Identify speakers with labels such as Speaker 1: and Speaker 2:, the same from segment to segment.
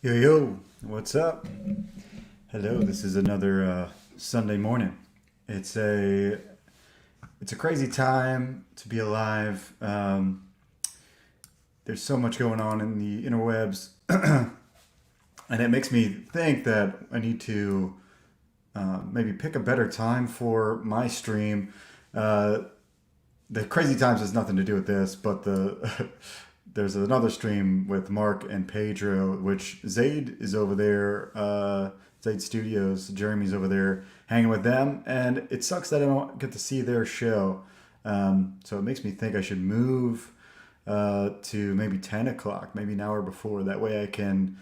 Speaker 1: Yo, yo, what's up? Hello, this is another Sunday morning. It's a it's a crazy time to be alive. There's so much going on in the interwebs, and it makes me think that I need to maybe pick a better time for my stream. Uh, the crazy times has nothing to do with this, but the there's another stream with Mark and Pedro, which Zaid is over there. Zaid Studios, Jeremy's over there hanging with them, and it sucks that I don't get to see their show. So it makes me think I should move to maybe 10 o'clock, maybe an hour before. That way I can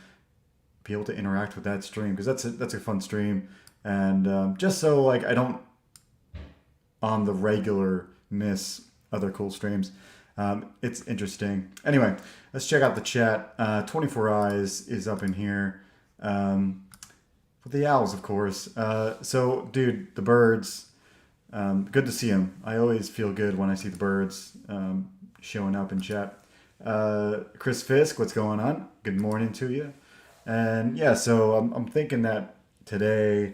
Speaker 1: be able to interact with that stream because that's a fun stream, and just so like I don't on the regular miss other cool streams. It's interesting. Anyway, let's check out the chat. 24 Eyes is up in here. With the owls, of course. So, dude, the birds, good to see them. I always feel good when I see the birds showing up in chat. Chris Fisk, what's going on? Good morning to you. And yeah, so I'm thinking that today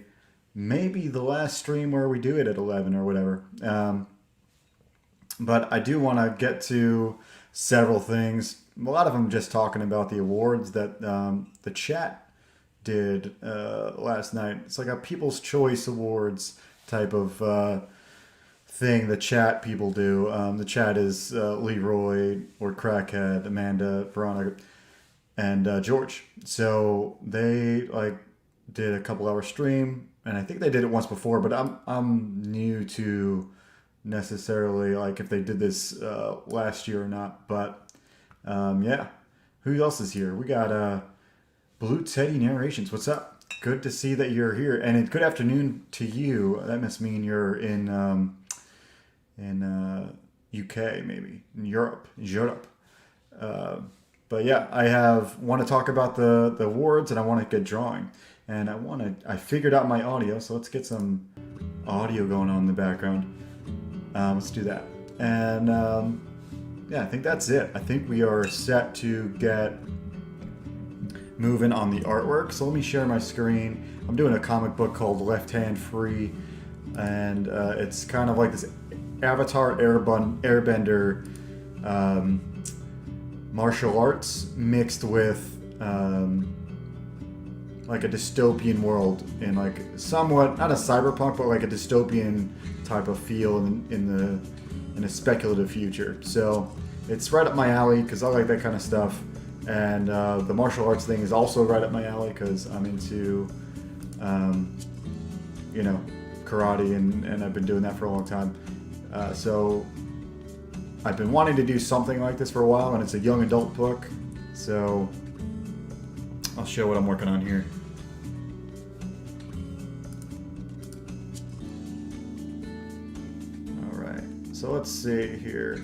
Speaker 1: may be the last stream where we do it at 11 or whatever. But I do want to get to several things. A lot of them just talking about the awards that the chat did last night. It's like a People's Choice Awards type of thing the chat people do. The chat is Leroy or Crackhead, Amanda, Veronica, and George. So they like did a couple hour stream, and I think they did it once before, but I'm new to necessarily like if they did this last year or not, but yeah, who else is here? We got Blue Teddy Narrations. What's up? Good to see that you're here, and good afternoon to you. That must mean you're in UK, maybe in Europe. But yeah, want to talk about the awards, and I want to get drawing, and I figured out my audio, so let's get some audio going on in the background. Let's do that. And yeah, I think that's it. I think we are set to get moving on the artwork. So let me share my screen. I'm doing a comic book called Left Hand Free, and it's kind of like this Avatar Airbender martial arts mixed with like a dystopian world in like somewhat not a cyberpunk but like a dystopian type of feel in a speculative future. So it's right up my alley because I like that kind of stuff, and the martial arts thing is also right up my alley because I'm into karate and I've been doing that for a long time. So I've been wanting to do something like this for a while, and it's a young adult book, so I'll show what I'm working on here. So let's see here.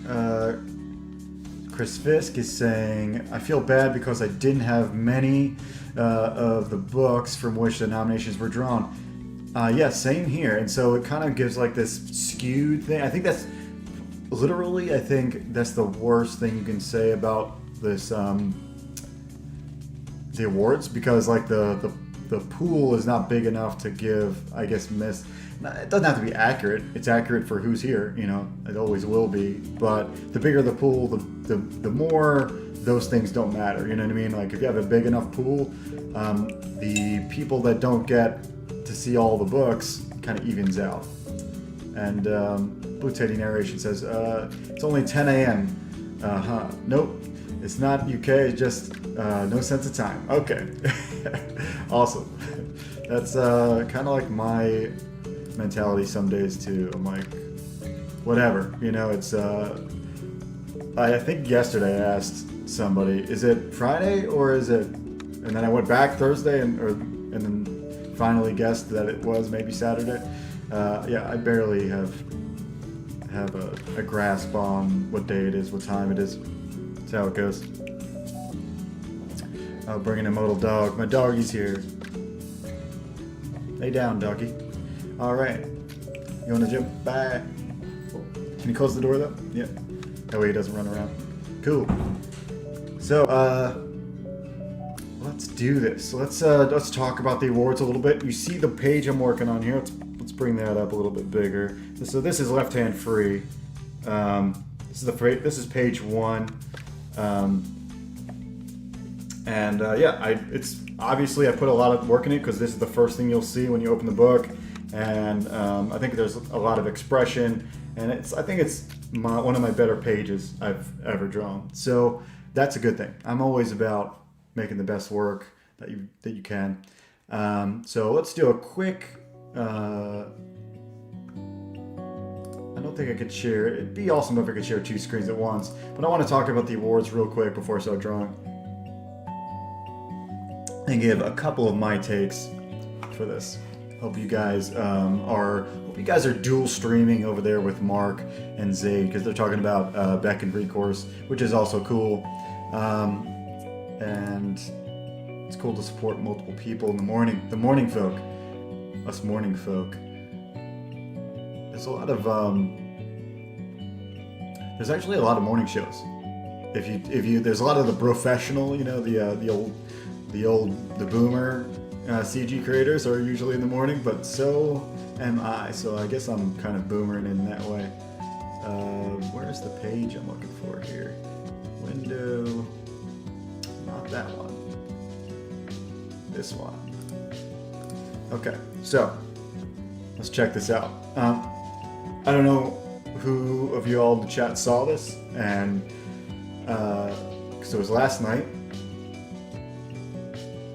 Speaker 1: Chris Fisk is saying, I feel bad because I didn't have many of the books from which the nominations were drawn. Yeah, same here. And so it kind of gives like this skewed thing. I think that's the worst thing you can say about this, the awards, because like the pool is not big enough to give, I guess, it doesn't have to be accurate. It's accurate for who's here, it always will be. But the bigger the pool, the more those things don't matter. You know what I mean? Like if you have a big enough pool, the people that don't get to see all the books kind of evens out. And Blue Teddy Narration says, it's only 10 a.m. Nope, it's not UK, it's just no sense of time. Okay, awesome. That's kind of like my mentality some days too. I'm like, whatever, it's I think yesterday I asked somebody, is it Friday or is it, and then I went back Thursday and then finally guessed that it was maybe Saturday. Yeah, I barely have a grasp on what day it is, what time it is. That's how it goes. I'll bring an immortal dog. My doggy's here. Lay down, doggy. All right. You want to jump back? Can you close the door though? Yeah. That way he doesn't run around. Cool. So, let's do this. Let's talk about the awards a little bit. You see the page I'm working on here. Let's bring that up a little bit bigger. So this is left hand free. This is page 1. It's obviously I put a lot of work in it because this is the first thing you'll see when you open the book, and I think there's a lot of expression, and I think it's one of my better pages I've ever drawn. So that's a good thing. I'm always about making the best work that you can. So let's do a quick. I don't think I could share. It'd be awesome if I could share 2 screens at once, but I want to talk about the awards real quick before I start drawing and give a couple of my takes for this. Hope you guys are dual streaming over there with Mark and Zayd, because they're talking about BECKONED RECOURSE, which is also cool. And it's cool to support multiple people in the morning. The morning folk, us morning folk. There's a lot of there's actually a lot of morning shows. There's a lot of the professional, the boomer CG creators are usually in the morning, but so am I. So I guess I'm kind of boomering in that way. Where's the page I'm looking for here? Window, not that one. This one. Okay, so let's check this out. I don't know who of you all in the chat saw this, and because it was last night,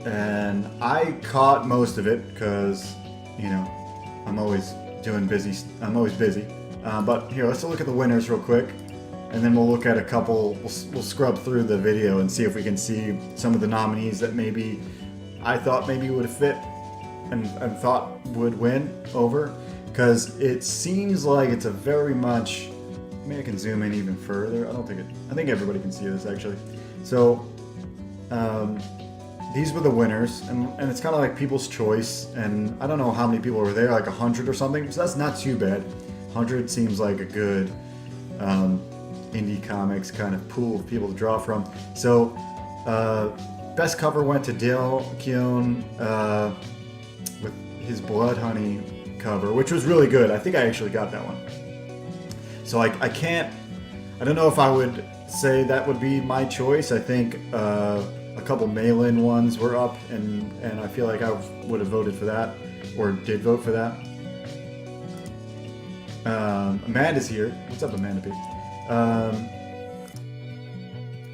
Speaker 1: and I caught most of it because I'm always busy. But here, let's look at the winners real quick, and then we'll look at a couple. We'll scrub through the video and see if we can see some of the nominees that maybe I thought maybe would fit and thought would win over. Because it seems like it's a very much. Maybe I can zoom in even further. I think everybody can see this actually. So these were the winners, and it's kind of like people's choice. And I don't know how many people were there, like 100 or something. So that's not too bad. 100 seems like a good indie comics kind of pool of people to draw from. So best cover went to Dale Keown with his Blood Honey cover, which was really good. I think I actually got that one. So I don't know if I would say that would be my choice. I think a couple mail-in ones were up, and I feel like I would have voted for that, or did vote for that. Amanda's here. What's up, Amanda P?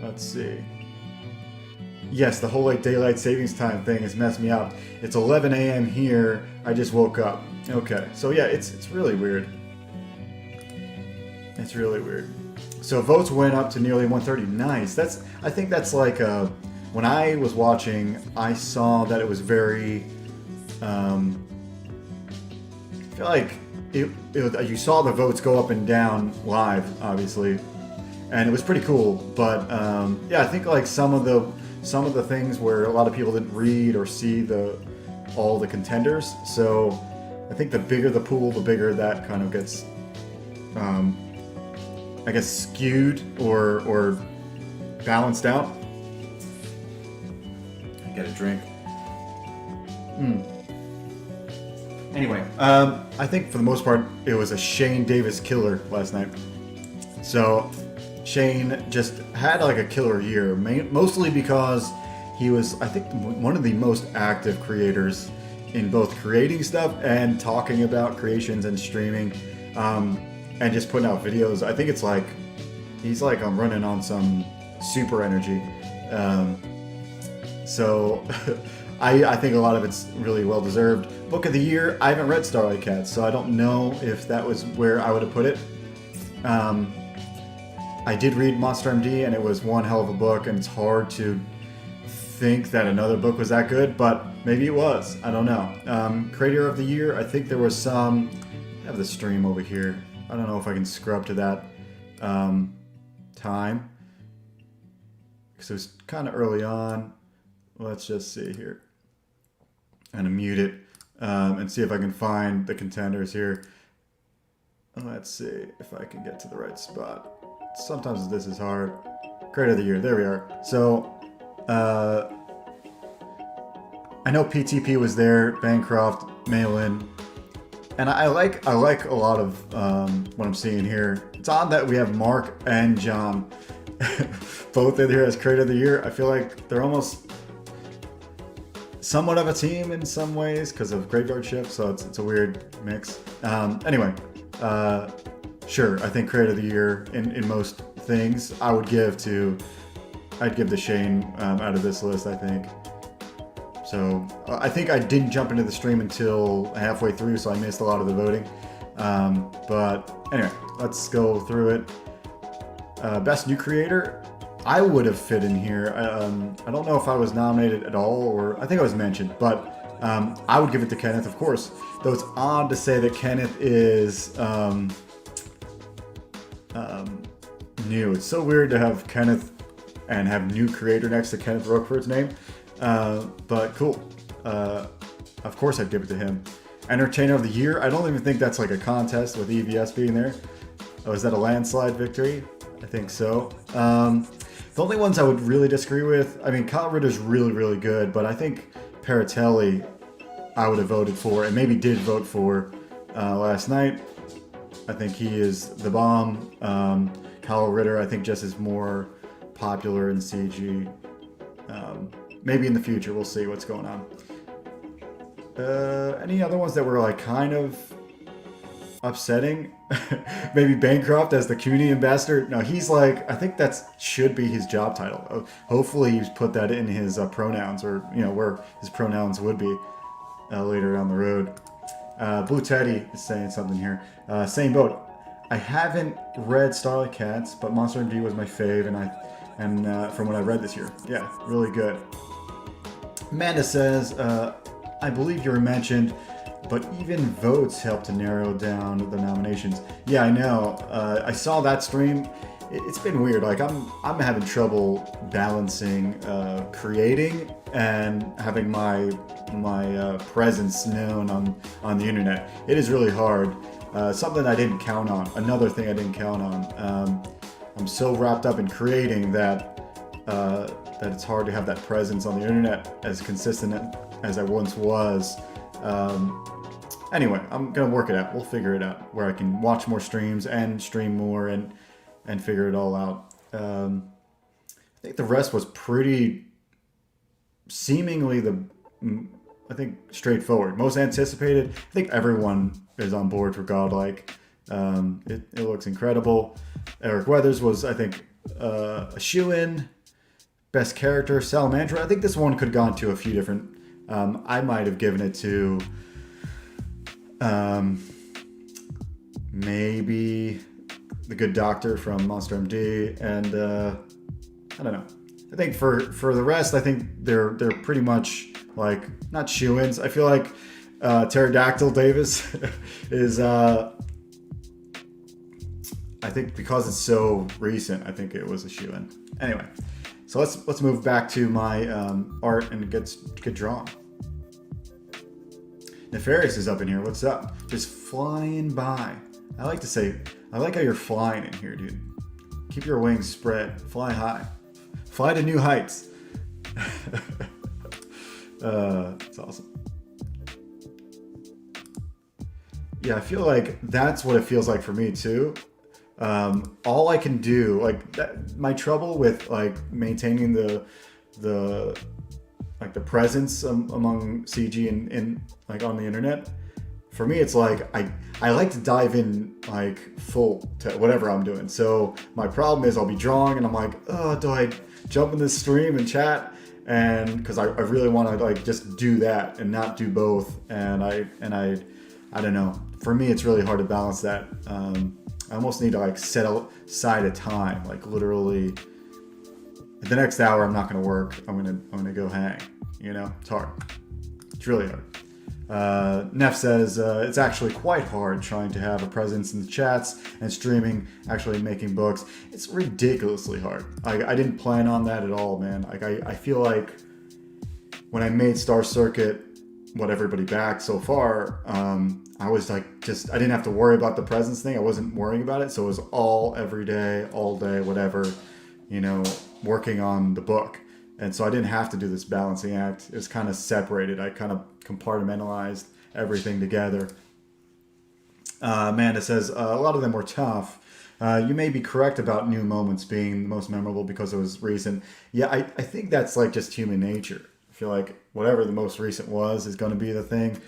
Speaker 1: Let's see. Yes, the whole daylight savings time thing has messed me up. It's 11 a.m. here. I just woke up. Okay, so yeah, it's really weird. It's really weird. So votes went up to nearly 130. Nice. I think that's like when I was watching, I saw that it was very. I feel like you saw the votes go up and down live, obviously, and it was pretty cool. But yeah, I think like some of the things where a lot of people didn't read or see all the contenders. So I think the bigger the pool, the bigger that kind of gets, I guess, skewed or balanced out. Get a drink. Anyway, I think for the most part it was a Shane Davis killer last night. So Shane just had like a killer year, mostly because he was, I think, one of the most active creators in both creating stuff and talking about creations and streaming, and just putting out videos. I think it's like he's like I'm running on some super energy. So I think a lot of it's really well deserved. Book of the year, I haven't read Starlight Cats, so I don't know if that was where I would have put it. I did read Monster MD, and it was one hell of a book, and it's hard to think that another book was that good, but maybe it was. I don't know. Creator of the year, I think there was some. I have the stream over here. I don't know if I can scrub to that time, because it was kind of early on. Let's just see here. I'm gonna mute it and see if I can find the contenders here. Let's see if I can get to the right spot. Sometimes this is hard. Creator of the year, there we are. So I know PTP was there, Bancroft, Malin, and I like a lot of what I'm seeing here. It's odd that we have Mark and John both in here as Creator of the Year. I feel like they're almost somewhat of a team in some ways because of Graveyard Shift, so it's a weird mix. Anyway, sure, I think Creator of the Year in most things I'd give to Shane out of this list, I think. So I think I didn't jump into the stream until halfway through, so I missed a lot of the voting. But anyway, let's go through it. Best New Creator, I would have fit in here. I don't know if I was nominated at all, or I think I was mentioned, but I would give it to Kenneth, of course. Though it's odd to say that Kenneth is new. It's so weird to have Kenneth and have New Creator next to Kenneth Roquefort's name. But cool. Of course I'd give it to him. Entertainer of the Year, I don't even think that's like a contest with EVS being there. Oh, is that a landslide victory? I think so. The only ones I would really disagree with, I mean, Kyle Ritter's really, really good, but I think Paratelli I would have voted for, and maybe did vote for last night. I think he is the bomb. Kyle Ritter, I think, just is more popular in CG. Maybe in the future, we'll see what's going on. Any other ones that were like kind of upsetting? Maybe Bancroft as the community ambassador. No, he's like, I think that should be his job title. Hopefully he's put that in his pronouns, or where his pronouns would be later down the road. Blue Teddy is saying something here. Same boat. I haven't read Starlight Cats, but Monster MD was my fave, and from what I read this year, yeah, really good. Amanda says, I believe you were mentioned, but even votes help to narrow down the nominations. Yeah, I know. I saw that stream. It's been weird. Like I'm having trouble balancing creating and having my presence known on the internet. It is really hard. Something I didn't count on. Another thing I didn't count on. I'm so wrapped up in creating that it's hard to have that presence on the internet as consistent as I once was. Anyway, I'm gonna work it out. We'll figure it out where I can watch more streams and stream more and figure it all out. I think the rest was pretty seemingly straightforward. Most anticipated. I think everyone is on board for Godlike. It looks incredible. Eric Weathers was, I think, a shoo-in. Best character, Salamandra. I think this one could have gone to a few different. I might have given it to maybe the Good Doctor from Monster MD, and I don't know. I think for the rest, I think they're pretty much like not shoo-ins. I feel like Pterodactyl Davis is. I think because it's so recent, I think it was a shoo-in. Anyway, so let's move back to my art and get drawn. Nefarious is up in here. What's up? Just flying by. I like to say, I like how you're flying in here, dude. Keep your wings spread. Fly high. Fly to new heights. It's awesome. Yeah, I feel like that's what it feels like for me too. All I can do, like my trouble with like maintaining the presence among CG and like on the internet, for me it's like I like to dive in like full to whatever I'm doing. So my problem is I'll be drawing and I'm like, oh, do I jump in this stream and chat? And because I really want to like just do that and not do both. And I don't know. For me, it's really hard to balance that. I almost need to like set aside a time, like literally the next hour I'm not going to work. I'm going to go hang, it's hard. It's really hard. Neff says, it's actually quite hard trying to have a presence in the chats and streaming, actually making books. It's ridiculously hard. I didn't plan on that at all, man. Like I feel like when I made Star Circuit, what everybody backed so far, I was like, I didn't have to worry about the presence thing. I wasn't worrying about it. So it was all every day, all day, whatever, working on the book. And so I didn't have to do this balancing act. It's kind of separated. I kind of compartmentalized everything together. Amanda says, a lot of them were tough. You may be correct about new moments being the most memorable because it was recent. Yeah, I think that's like just human nature. I feel like whatever the most recent was is going to be the thing.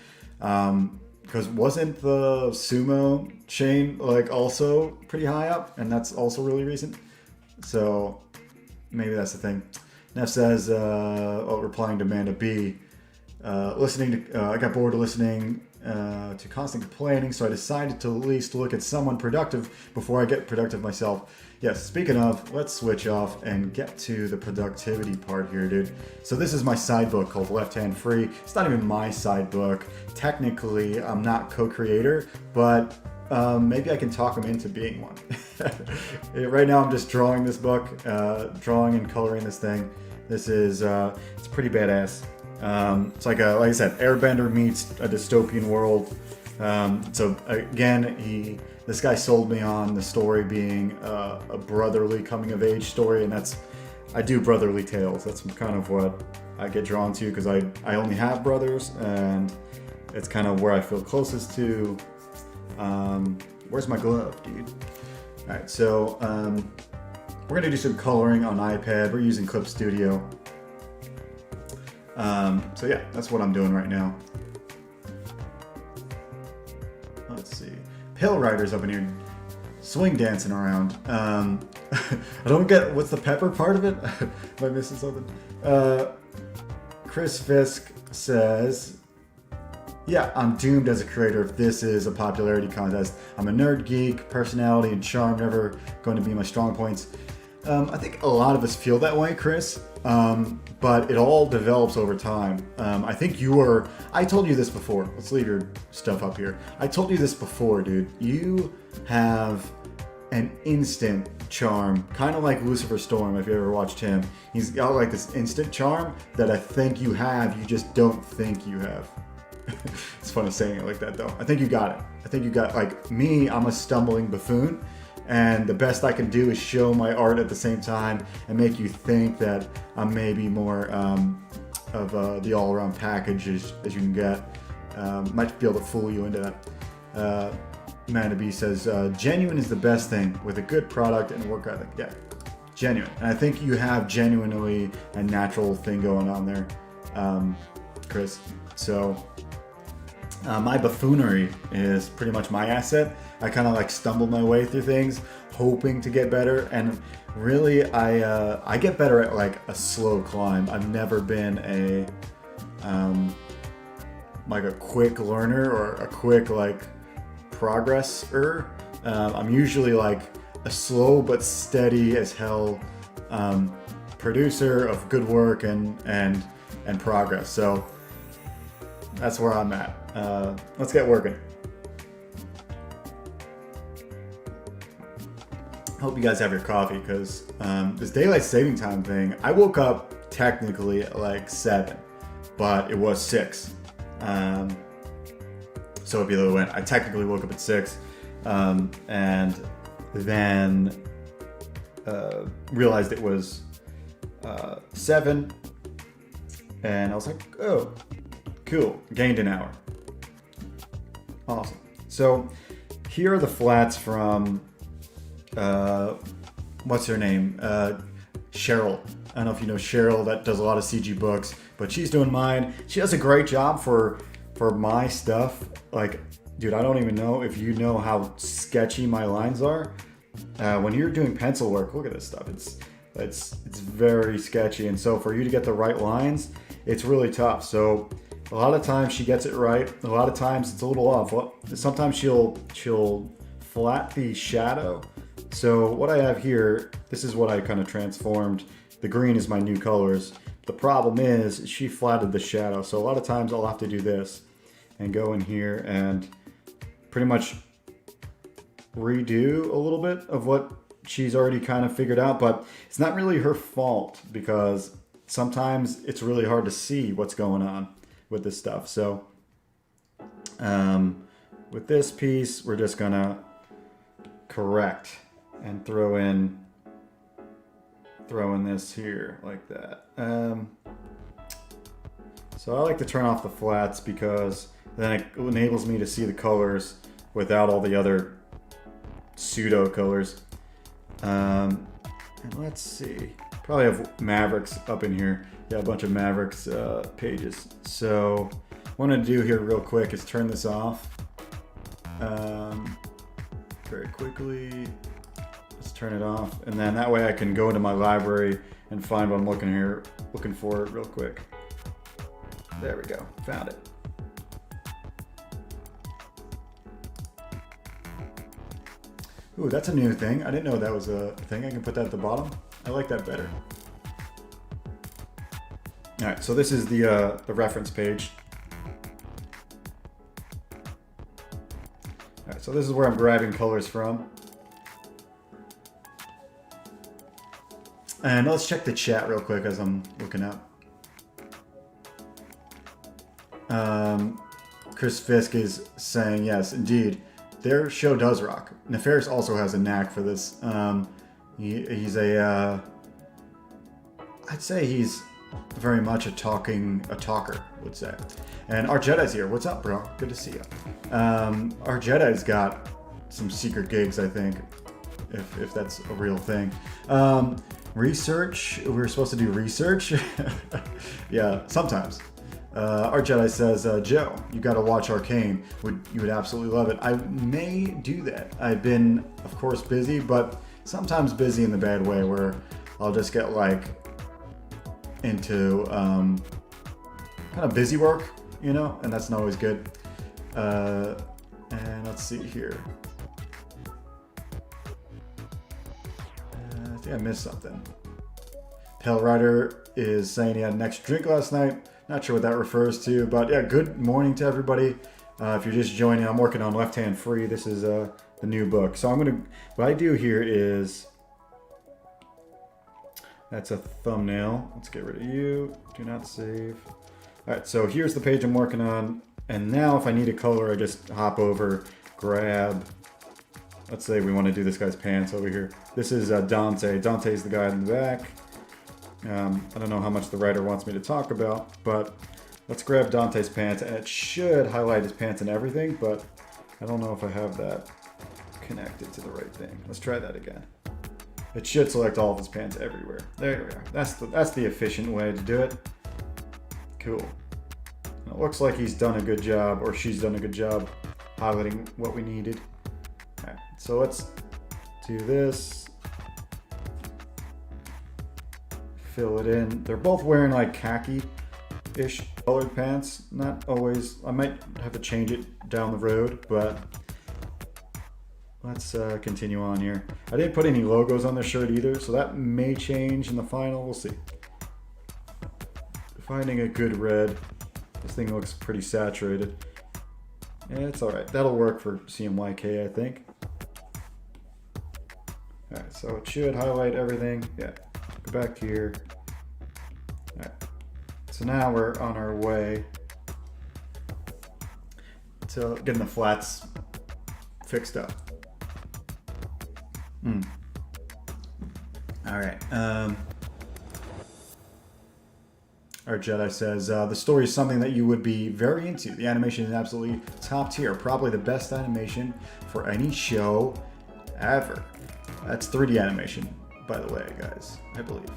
Speaker 1: Because wasn't the sumo chain like also pretty high up? And that's also really recent. So maybe that's the thing. Neff says, replying to Amanda B, I got bored of listening to constant complaining, so I decided to at least look at someone productive before I get productive myself. Yes, speaking of, let's switch off and get to the productivity part here, dude. So this is my side book called Left Hand Free. It's not even my side book. Technically, I'm not co-creator, but maybe I can talk them into being one. Right now, I'm just drawing this book, drawing and coloring this thing. This is, it's pretty badass. It's like I said, Airbender meets a dystopian world. So again, this guy sold me on the story being a brotherly coming of age story, and I do brotherly tales. That's kind of what I get drawn to because I only have brothers, and it's kind of where I feel closest to. Where's my glove, dude? All right, so we're gonna do some coloring on iPad. We're using Clip Studio. So yeah, that's what I'm doing right now. Let's see. Pale Rider's up in here swing dancing around. I don't get, what's the pepper part of it? Am I missing something? Chris Fisk says, yeah, I'm doomed as a creator if this is a popularity contest. I'm a nerd geek, personality and charm never going to be my strong points. I think a lot of us feel that way, Chris, but it all develops over time. I think I told you this before. Let's leave your stuff up here. I told you this before, dude. You have an instant charm, kind of like Lucifer Storm, if you ever watched him. He's got like this instant charm that I think you have, you just don't think you have. It's funny saying it like that, though. I think you got it. I think you got, like me, I'm a stumbling buffoon. And the best I can do is show my art at the same time and make you think that I'm maybe more of the all-around package as you can get. Might be able to fool you into that. Amanda B says, genuine is the best thing with a good product and work ethic. Yeah, genuine. And I think you have genuinely a natural thing going on there, Chris. So my buffoonery is pretty much my asset. I kind of like stumble my way through things, hoping to get better, and really, I get better at like a slow climb. I've never been like a quick learner or a quick like progresser. I'm usually like a slow but steady as hell producer of good work and progress. So that's where I'm at. Let's get working. Hope you guys have your coffee because this daylight saving time thing, I woke up technically at like 7, but it was 6. So it'd be the other way. I technically woke up at 6 and then realized it was 7, and I was like, oh, cool, gained an hour. Awesome. So here are the flats from what's her name? Cheryl. I don't know if you know Cheryl, that does a lot of CG books, but she's doing mine. She does a great job for my stuff. Like, dude, I don't even know if you know how sketchy my lines are. When you're doing pencil work, look at this stuff. It's very sketchy, and so for you to get the right lines, it's really tough. So a lot of times she gets it right. A lot of times it's a little off. Well, sometimes she'll flat the shadow. So what I have here, this is what I kind of transformed. The green is my new colors. The problem is she flatted the shadow. So a lot of times I'll have to do this and go in here and pretty much redo a little bit of what she's already kind of figured out, but it's not really her fault because sometimes it's really hard to see what's going on with this stuff. So with this piece, we're just gonna correct and throw in throw in this here like that. So I like to turn off the flats because then it enables me to see the colors without all the other pseudo colors. And let's see, probably have Mavericks up in here. Yeah, a bunch of Mavericks pages. So what I'm gonna do here real quick is turn this off. Very quickly, let's turn it off. And then that way I can go into my library and find what I'm looking for real quick. There we go, found it. Ooh, that's a new thing. I didn't know that was a thing. I can put that at the bottom. I like that better. All right, so this is the reference page. All right, so this is where I'm grabbing colors from. And let's check the chat real quick as I'm looking up. Chris Fisk is saying, yes, indeed, their show does rock. Nefarious also has a knack for this. He's a, I'd say he's very much a talker, would say. And our Jedi's here. What's up, bro? Good to see you. Our Jedi's got some secret gigs, I think, if that's a real thing. Research. We were supposed to do research. Yeah, sometimes. Our Jedi says, Joe, you got to watch Arcane. You would absolutely love it. I may do that. I've been, of course, busy, but sometimes busy in the bad way where I'll just get like into kind of busy work, you know, and that's not always good. And let's see here. I think I missed something. Pale Rider is saying he had an extra drink last night. Not sure what that refers to, but yeah, good morning to everybody. If you're just joining, I'm working on Left Hand Free. This is the new book. So what I do here is, that's a thumbnail. Let's get rid of you. Do not save. All right, so here's the page I'm working on. And now if I need a color, I just hop over, grab, let's say we want to do this guy's pants over here. This is Dante. Dante's the guy in the back. I don't know how much the writer wants me to talk about, but let's grab Dante's pants, and it should highlight his pants and everything, but I don't know if I have that connected to the right thing. Let's try that again. It should select all of his pants everywhere. There we are. That's the efficient way to do it. Cool. It looks like he's done a good job, or she's done a good job highlighting what we needed. All right, so let's do this. Fill it in. They're both wearing like khaki-ish colored pants. Not always. I might have to change it down the road, but let's continue on here. I didn't put any logos on the shirt either, so that may change in the final. We'll see. Finding a good red. This thing looks pretty saturated. Yeah, it's all right. That'll work for CMYK, I think. All right, so it should highlight everything. Yeah. Go back here. All right. So now we're on our way to getting the flats fixed up. All right. Our Jedi says, the story is something that you would be very into. The animation is absolutely top tier. Probably the best animation for any show ever. That's 3D animation, by the way, guys, I believe.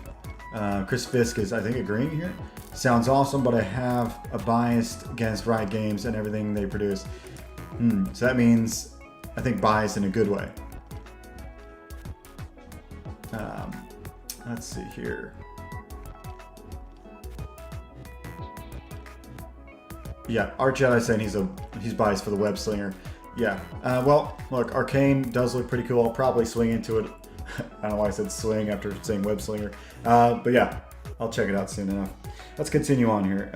Speaker 1: Chris Fisk is, I think, agreeing here. Sounds awesome, but I have a bias against Riot Games and everything they produce. So that means, I think, bias in a good way. Let's see here. Yeah, our Jedi saying he's biased for the web slinger. Yeah. Well, look, Arcane does look pretty cool. I'll probably swing into it. I don't know why I said swing after saying web slinger. But yeah, I'll check it out soon enough. Let's continue on here.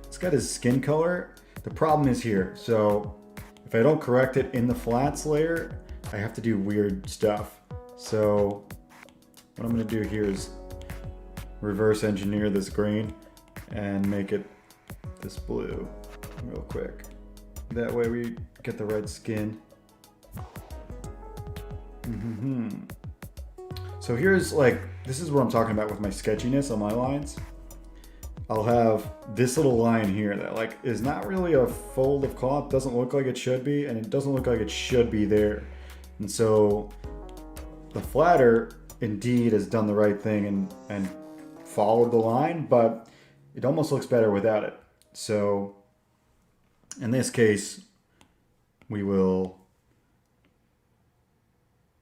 Speaker 1: It's got his skin color. The problem is here. So if I don't correct it in the flats layer, I have to do weird stuff. So what I'm going to do here is reverse engineer this green and make it this blue real quick. That way we get the red skin. So here's like, this is what I'm talking about with my sketchiness on my lines. I'll have this little line here that like is not really a fold of cloth, doesn't look like it should be, and it doesn't look like it should be there. And so the flatter indeed has done the right thing and followed the line, but it almost looks better without it. So in this case, we will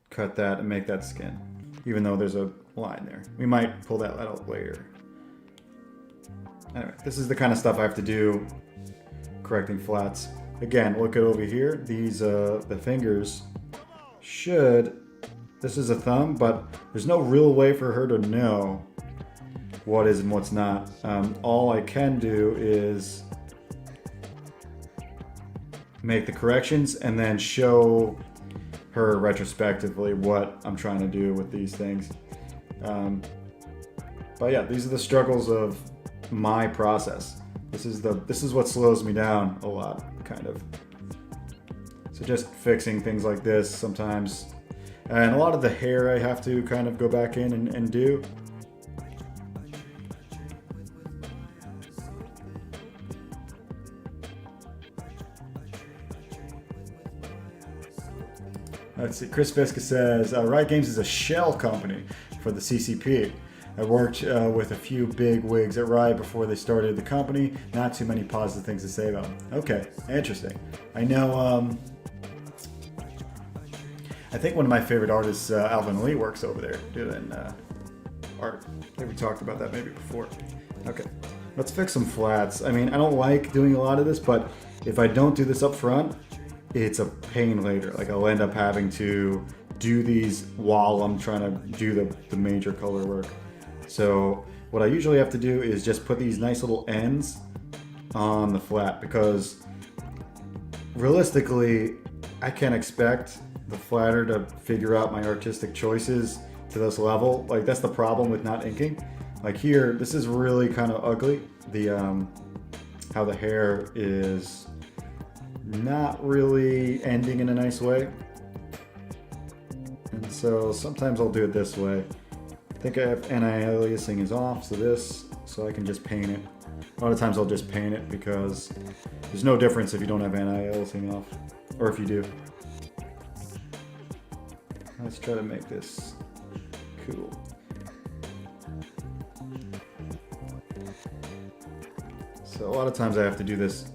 Speaker 1: cut that and make that skin, even though there's a line there. We might pull that out later. Anyway, this is the kind of stuff I have to do correcting flats. Again, look at over here. These, the fingers should, this is a thumb, but there's no real way for her to know what is and what's not. All I can do is make the corrections and then show her retrospectively what I'm trying to do with these things. But yeah, these are the struggles of my process. This is what slows me down a lot, kind of. So just fixing things like this sometimes. And a lot of the hair I have to kind of go back in and do. Let's see, Chris Biska says, Riot Games is a shell company for the CCP. I worked with a few big wigs at Riot before they started the company. Not too many positive things to say about them. Okay, interesting. I know, I think one of my favorite artists, Alvin Lee, works over there doing art. I think we talked about that maybe before. Okay, let's fix some flats. I mean, I don't like doing a lot of this, but if I don't do this up front, it's a pain later. Like I'll end up having to do these while I'm trying to do the major color work. So what I usually have to do is just put these nice little ends on the flat, because realistically, I can't expect the flatter to figure out my artistic choices to this level. Like that's the problem with not inking. Like here, this is really kind of ugly. The how the hair is not really ending in a nice way. And so sometimes I'll do it this way. I think I have anti-aliasing is off, so I can just paint it. A lot of times I'll just paint it because there's no difference if you don't have anti-aliasing off, or if you do. Let's try to make this cool. So a lot of times I have to do this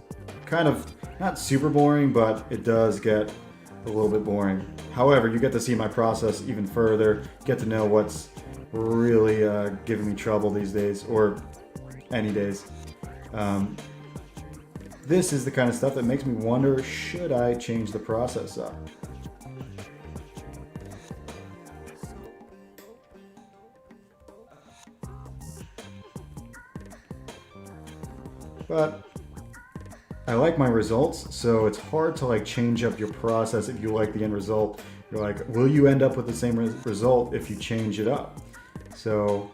Speaker 1: kind of, not super boring, but it does get a little bit boring. However, you get to see my process even further, get to know what's really giving me trouble these days, or any days. This is the kind of stuff that makes me wonder, should I change the process up? But I like my results, so it's hard to like change up your process if you like the end result. You're like, will you end up with the same result if you change it up? So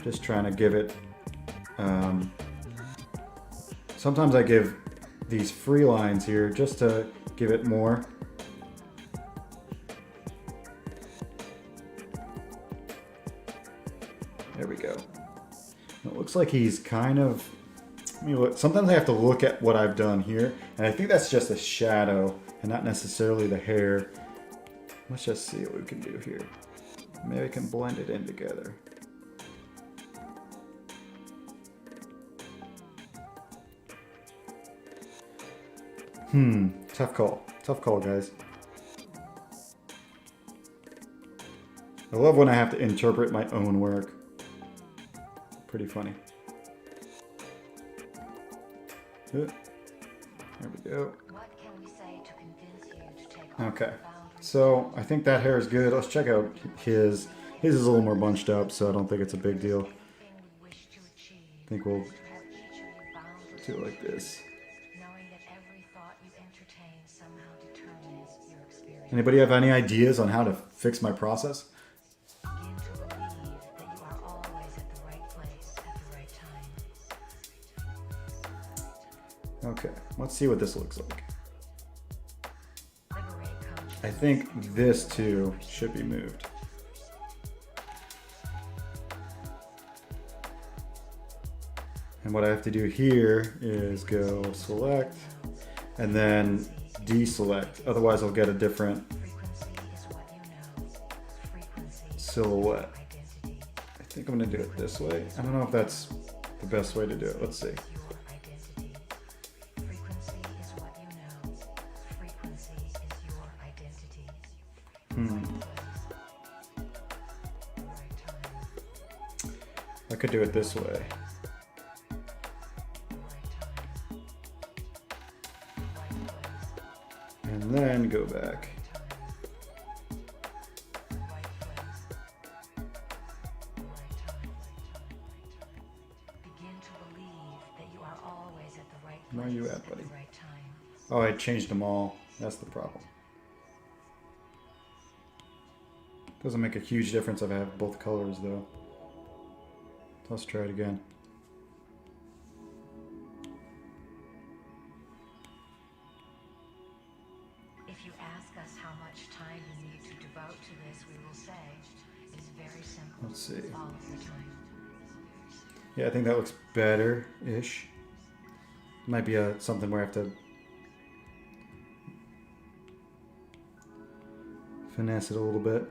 Speaker 1: just trying to give it, sometimes I give these free lines here just to give it more. There we go. It looks like he's kind of, I mean, sometimes I have to look at what I've done here, and I think that's just a shadow and not necessarily the hair. Let's just see what we can do here. Maybe I can blend it in together. Tough call. Tough call, guys. I love when I have to interpret my own work. Pretty funny. There we go.
Speaker 2: What can we say to convince you to take
Speaker 1: Okay, so I think that hair is good. Let's check out his. His is a little more bunched up, so I don't think it's a big deal. I think we'll do it like this. Anybody have any ideas on how to fix my process? Okay, let's see what this looks like. I think this too should be moved. And what I have to do here is go select and then deselect. Otherwise I'll get a different silhouette. I think I'm gonna do it this way. I don't know if that's the best way to do it. Let's see. I could do it this way. And then go back. Where are you at, buddy? Oh, I changed them all. That's the problem. Doesn't make a huge difference if I have both colors though. Let's try it again.
Speaker 2: If you ask us how much time you need to devote to this, we will say it is very simple.
Speaker 1: Let's see.
Speaker 2: All of your time.
Speaker 1: Yeah, I think that looks better-ish. Might be something where I have to finesse it a little bit.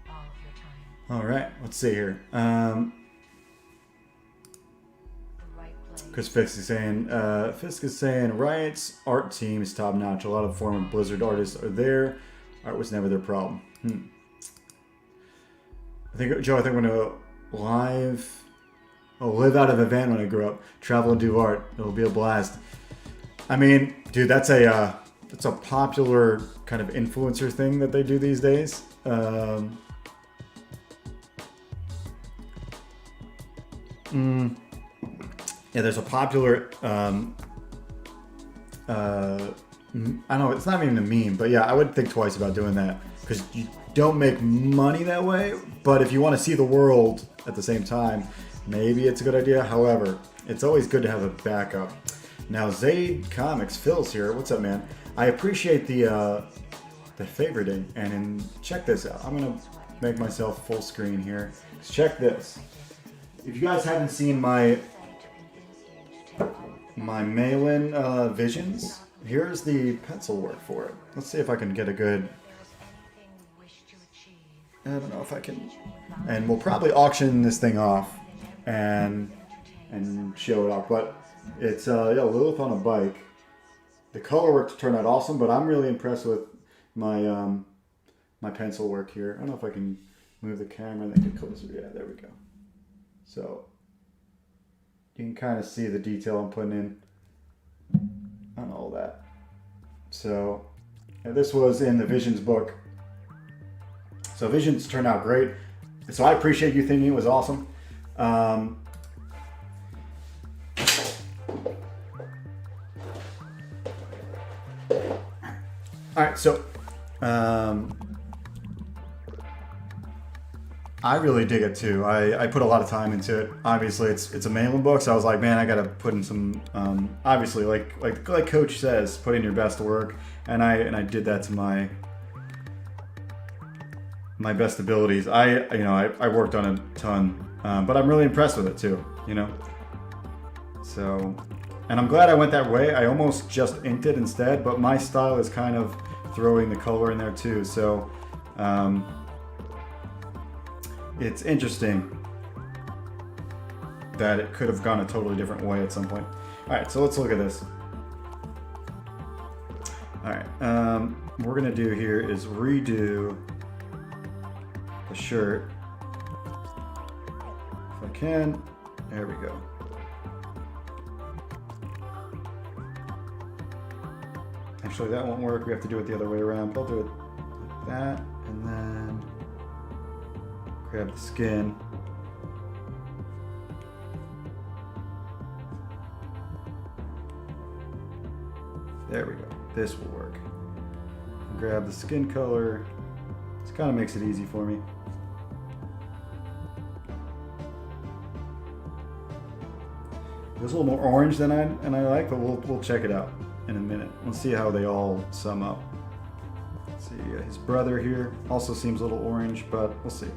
Speaker 2: All of your time.
Speaker 1: All right, let's see here.
Speaker 2: The right place.
Speaker 1: Chris Fisk is saying, Riot's art team is top notch. A lot of former Blizzard artists are there. Art was never their problem. I think, Joe, I'm gonna live out of a van when I grow up. Travel and do art. It'll be a blast. I mean, dude, that's a popular kind of influencer thing that they do these days. Yeah, there's a popular, I don't know, it's not even a meme, but yeah, I would think twice about doing that because you don't make money that way, but if you want to see the world at the same time, maybe it's a good idea. However, it's always good to have a backup. Now, Zaid Comics, Phil's here. What's up, man? I appreciate the favoriting, and check this out. I'm gonna make myself full screen here. Check this. If you guys haven't seen my mail-in visions, here's the pencil work for it. Let's see if I can get a good. I don't know if I can. And we'll probably auction this thing off and show it off. But it's yeah, Lilith on a bike. The color work turned out awesome, but I'm really impressed with my my pencil work here. I don't know if I can move the camera and get closer. Yeah, there we go. So you can kind of see the detail I'm putting in on all that. So this was in the Visions book. So Visions turned out great. So I appreciate you thinking it was awesome. All right, so I really dig it too. I put a lot of time into it. Obviously, it's a mailing book, so I was like, man, I gotta put in some. Obviously, like Coach says, put in your best work, and I did that to my best abilities. I worked on a ton, but I'm really impressed with it too. You know, so, and I'm glad I went that way. I almost just inked it instead, but my style is kind of throwing the color in there too. So. It's interesting that it could have gone a totally different way at some point. All right, so let's look at this. All right, what we're gonna do here is redo the shirt. If I can, there we go. Actually, that won't work. We have to do it the other way around. But I'll do it like that, and then grab the skin. There we go. This will work. Grab the skin color. This kind of makes it easy for me. It's a little more orange than I like, but we'll check it out. in a minute. Let's see how they all sum up. Let's see, his brother here also seems a little orange, but we'll see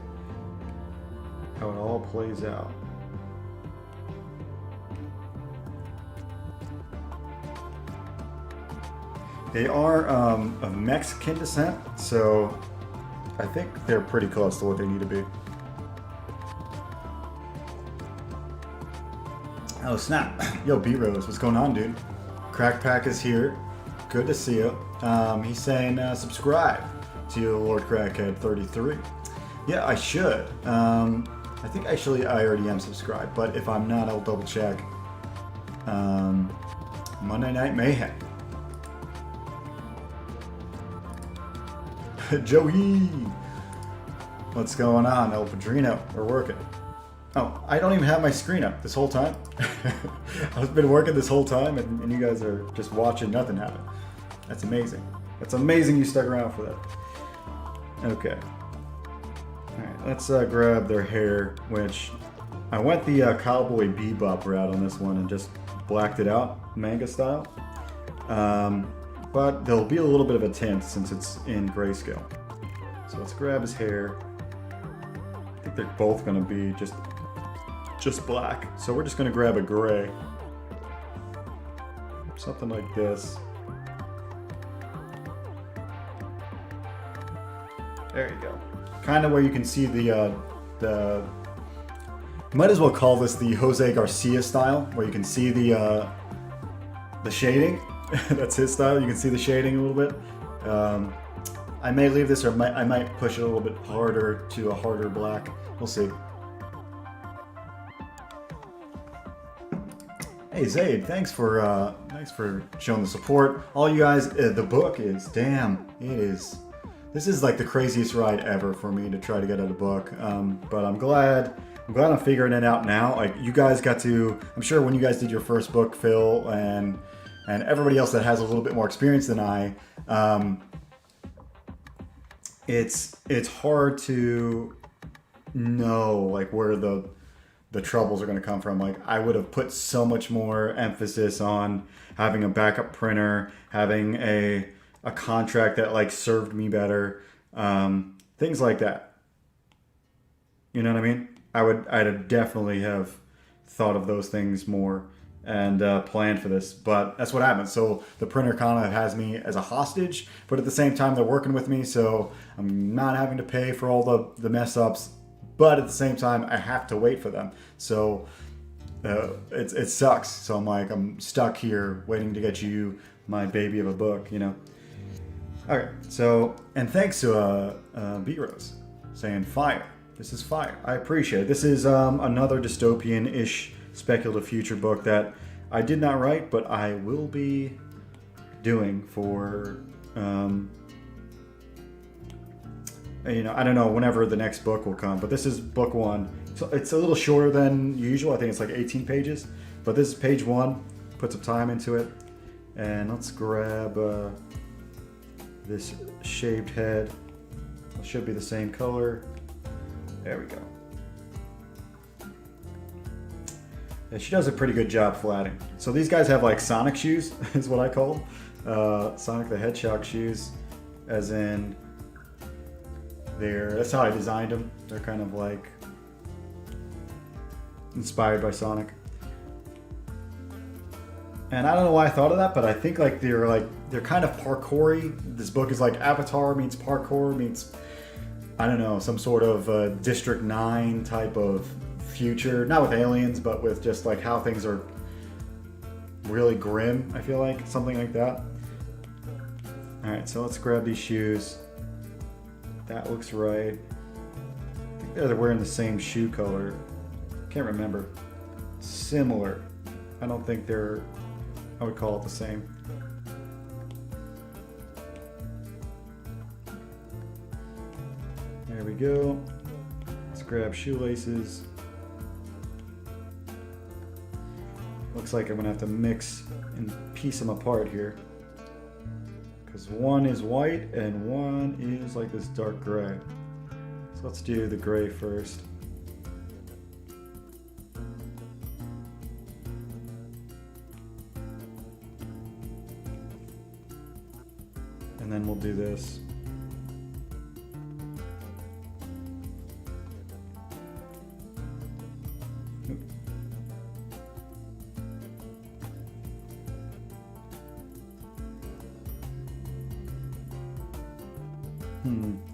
Speaker 1: how it all plays out. They are of Mexican descent, so I think they're pretty close to what they need to be. Oh snap! Yo, B-Rose, what's going on, dude? Crack Pack is here. Good to see you. He's saying subscribe to Lord Crackhead 33. Yeah, I should. I think actually I already am subscribed, but if I'm not, I'll double check. Monday Night Mayhem. Joey! What's going on, El Padrino? We're working. Oh, I don't even have my screen up this whole time. I've been working this whole time, and you guys are just watching nothing happen. That's amazing. That's amazing you stuck around for that. Okay. Alright, let's grab their hair, which I went the Cowboy Bebop route on this one and just blacked it out, manga style. But there'll be a little bit of a tint since it's in grayscale. So let's grab his hair. I think they're both going to be just black. So we're just going to grab a gray. Something like this. There you go. Kind of where you can see the might as well call this the Jose Garcia style, where you can see the shading. That's his style. You can see the shading a little bit. I may leave this, or I might push it a little bit harder to a harder black. We'll see. Hey Zaid, thanks for showing the support. All you guys, the book is damn. It is. This is like the craziest ride ever for me to try to get out a book. But I'm glad I'm figuring it out now. Like you guys got to. I'm sure when you guys did your first book, Phil, and everybody else that has a little bit more experience than I, it's hard to know like where the troubles are going to come from. Like I would have put so much more emphasis on having a backup printer, having a contract that like served me better, things like that. You know what I mean? I'd definitely have thought of those things more and planned for this, but that's what happened. So the printer kind of has me as a hostage, but at the same time they're working with me, so I'm not having to pay for all the mess ups, but at the same time I have to wait for them. So it sucks. So I'm stuck here waiting to get you my baby of a book, you know. Okay, so, and thanks to B-Rose saying fire. This is fire. I appreciate it. This is another dystopian-ish speculative future book that I did not write, but I will be doing for, you know, I don't know, whenever the next book will come, but this is book one. So it's a little shorter than usual. I think it's like 18 pages, but this is page one. Put some time into it. And let's grab this shaved head. It should be the same color. There we go. Yeah, she does a pretty good job flatting. So these guys have like Sonic shoes, is what I call them. Sonic the Hedgehog shoes, as in that's how I designed them. They're kind of like inspired by Sonic. And I don't know why I thought of that, but I think like they're kind of parkour-y. This book is like Avatar meets parkour meets, I don't know, some sort of District 9 type of future. Not with aliens, but with just like how things are really grim, I feel like. Something like that. Alright, so let's grab these shoes. That looks right. I think they're wearing the same shoe color. Can't remember. Similar. I don't think I would call it the same. There we go. Let's grab shoelaces. Looks like I'm gonna have to mix and piece them apart here, because one is white and one is like this dark gray. So let's do the gray first. and then we'll do this.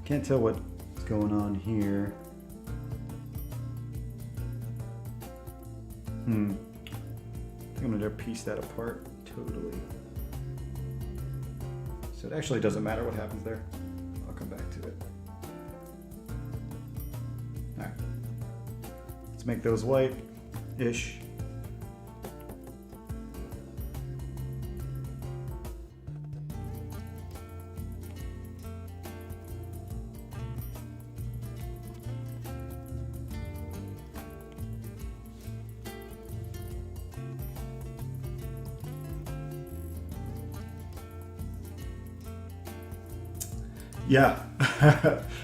Speaker 1: Can't tell what's going on here. I think I'm gonna piece that apart totally. So it actually doesn't matter what happens there. I'll come back to it. All right. Let's make those white-ish. Yeah,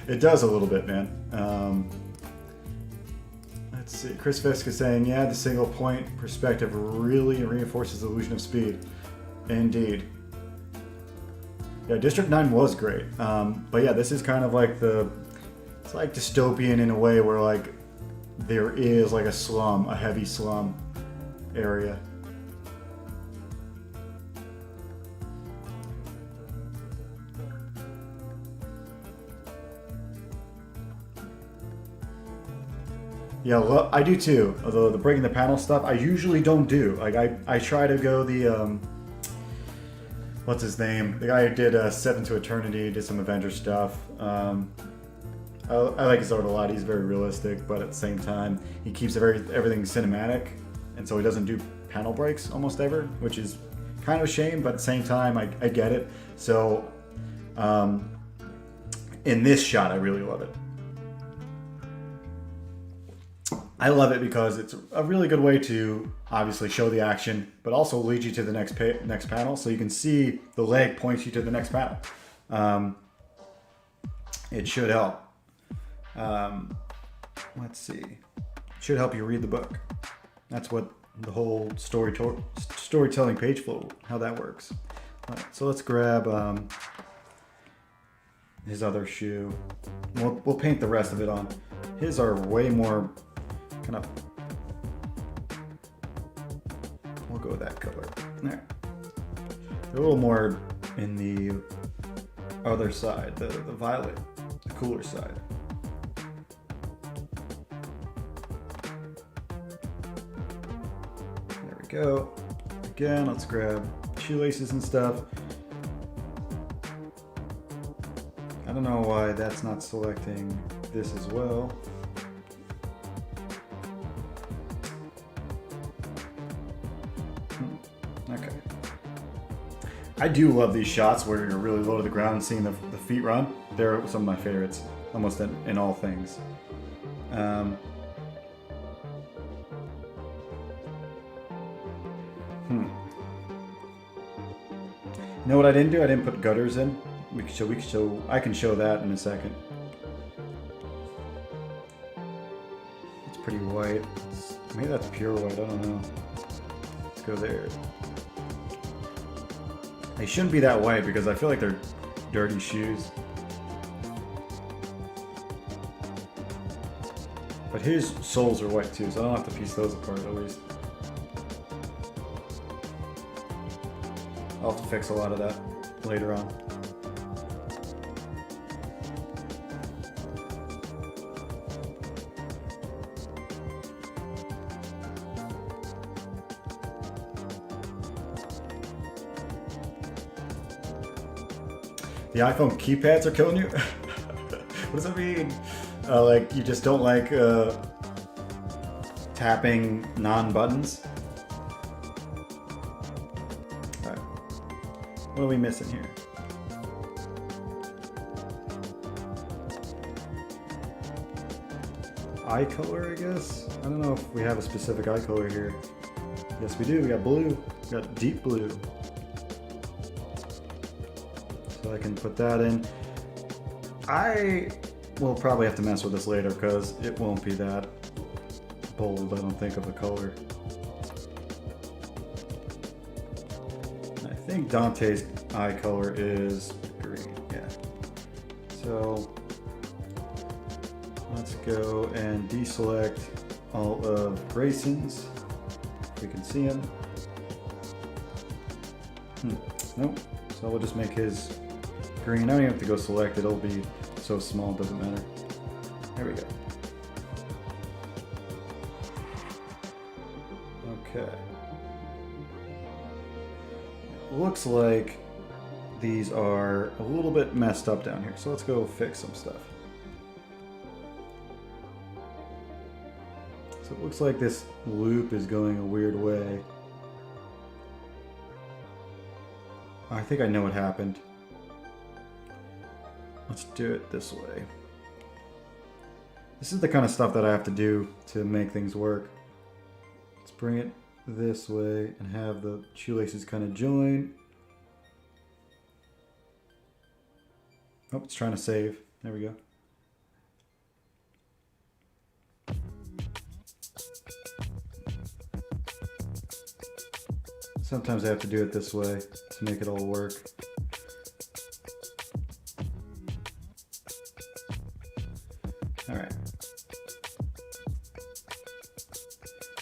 Speaker 1: it does a little bit, man. Let's see. Chris Fisk is saying, yeah, the single point perspective really reinforces the illusion of speed. Indeed. Yeah, District 9 was great. But yeah, this is kind of like it's like dystopian in a way where like there is like a heavy slum area. Yeah, I do too. Although the breaking the panel stuff, I usually don't do. Like I try to go the what's his name? The guy who did Seven to Eternity, did some Avengers stuff. I like his art a lot. He's very realistic, but at the same time, he keeps everything cinematic, and so he doesn't do panel breaks almost ever, which is kind of a shame. But at the same time, I get it. So in this shot, I really love it. I love it because it's a really good way to obviously show the action, but also lead you to the next panel, so you can see the leg points you to the next panel. It should help. Let's see. It should help you read the book. That's what the whole storytelling page flow, how that works. All right, so let's grab his other shoe. We'll paint the rest of it on. His are way more kind of. We'll go with that color. There. They're a little more in the other side, the violet, the cooler side. There we go. Again, let's grab shoelaces and stuff. I don't know why that's not selecting this as well. Okay. I do love these shots where you're really low to the ground and seeing the feet run. They're some of my favorites, almost in all things. You know what I didn't do? I didn't put gutters in. I can show that in a second. It's pretty white. Maybe that's pure white, I don't know. Let's go there. They shouldn't be that white because I feel like they're dirty shoes. But his soles are white too, so I don't have to piece those apart at least. I'll have to fix a lot of that later on. The iPhone keypads are killing you? What does that mean? Like you just don't like tapping non-buttons? Alright. What are we missing here? Eye color, I guess? I don't know if we have a specific eye color here. Yes, we do. We got blue. We got deep blue. So I can put that in. I will probably have to mess with this later because it won't be that bold, I don't think, of a color. I think Dante's eye color is green. So let's go and deselect all of Grayson's. We can see him. Nope. So we'll just make his green. I don't even have to go select it. It'll be so small, it doesn't matter. There we go. Okay. Looks like these are a little bit messed up down here. So let's go fix some stuff. So it looks like this loop is going a weird way. I think I know what happened. Let's do it this way. This is the kind of stuff that I have to do to make things work. Let's bring it this way and have the shoelaces kind of join. Oh, it's trying to save. There we go. Sometimes I have to do it this way to make it all work. All right.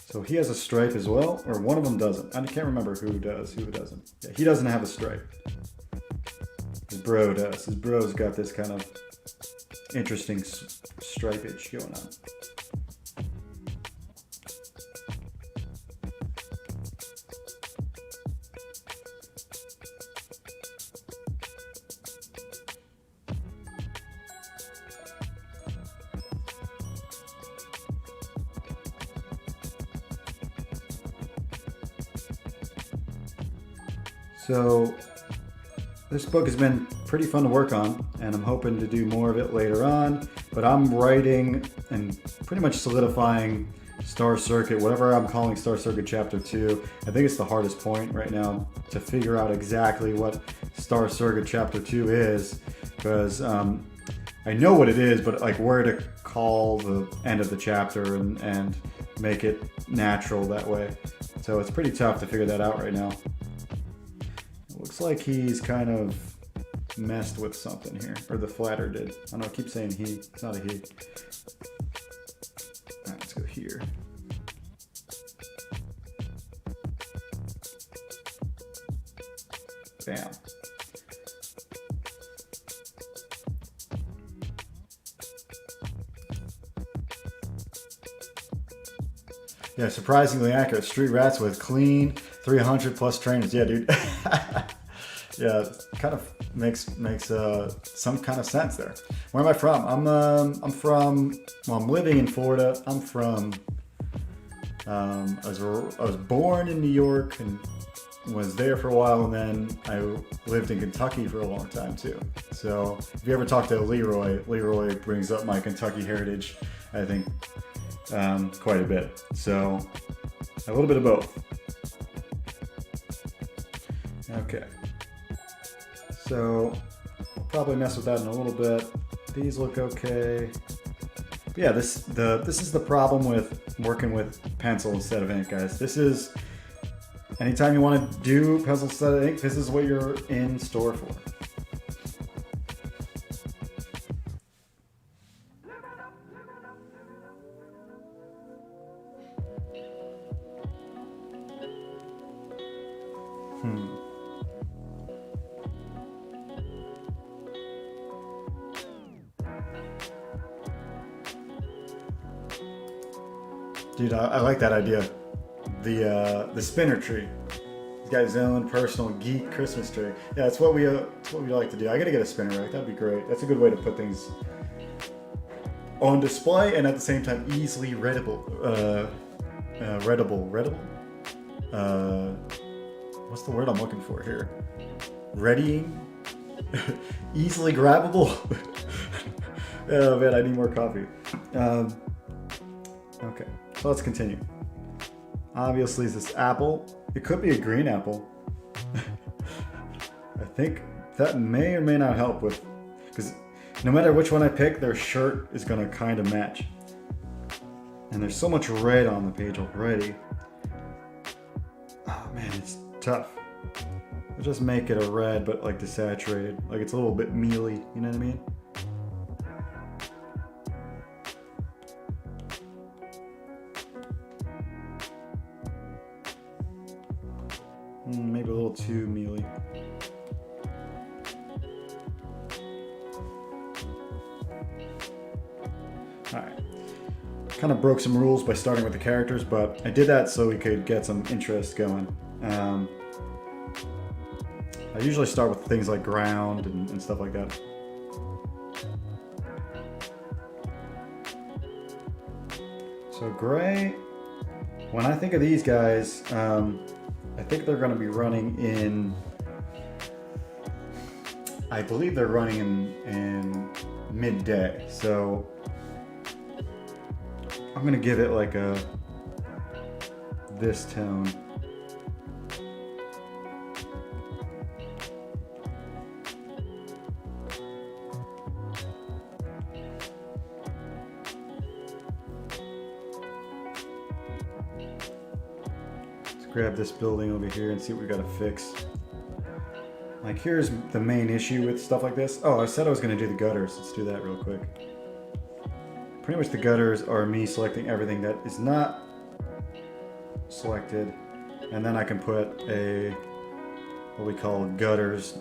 Speaker 1: So he has a stripe as well, or one of them doesn't. I can't remember who does, who doesn't. Yeah, he doesn't have a stripe. His bro does. His bro's got this kind of interesting stripage going on. So this book has been pretty fun to work on, and I'm hoping to do more of it later on, but I'm writing and pretty much solidifying Star Circuit, whatever I'm calling Star Circuit Chapter 2. I think it's the hardest point right now to figure out exactly what Star Circuit Chapter 2 is, because I know what it is, but like where to call the end of the chapter and make it natural that way. So it's pretty tough to figure that out right now. Looks like he's kind of messed with something here, or the flatter did. I don't know, I keep saying he, it's not a he. All right, let's go here. Bam. Yeah, surprisingly accurate. Street rats with clean 300 plus trainers. Yeah, dude. Yeah, kind of makes some kind of sense there. Where am I from? I'm from. Well, I'm living in Florida. I'm from. I was born in New York and was there for a while, and then I lived in Kentucky for a long time too. So if you ever talk to Leroy brings up my Kentucky heritage, I think, quite a bit. So a little bit of both. Okay. So I'll probably mess with that in a little bit. These look okay. But yeah, this is the problem with working with pencil instead of ink, guys. This is anytime you want to do pencil instead of ink, this is what you're in store for. Dude, I like that idea. The spinner tree. He's got his own personal geek Christmas tree. Yeah, that's what we like to do. I gotta get a spinner rack. That'd be great. That's a good way to put things on display and at the same time easily readable. Readable. What's the word I'm looking for here? Readying. Easily grabbable. Oh man, I need more coffee. Okay. So let's continue. Obviously, it's this apple. It could be a green apple. I think that may or may not help with, because no matter which one I pick, their shirt is going to kind of match. And there's so much red on the page already. Oh man, it's tough. I'll just make it a red, but like desaturated. Like it's a little bit mealy, you know what I mean? too mealy. Alright. Kind of broke some rules by starting with the characters, but I did that so we could get some interest going. I usually start with things like ground and stuff like that. So gray, when I think of these guys, I think they're going to be running in, I believe they're running in midday. So I'm going to give it like this tone. Grab this building over here and see what we gotta fix. Like, here's the main issue with stuff like this. Oh, I said I was gonna do the gutters. Let's do that real quick. Pretty much the gutters are me selecting everything that is not selected, and then I can put a, what we call gutters.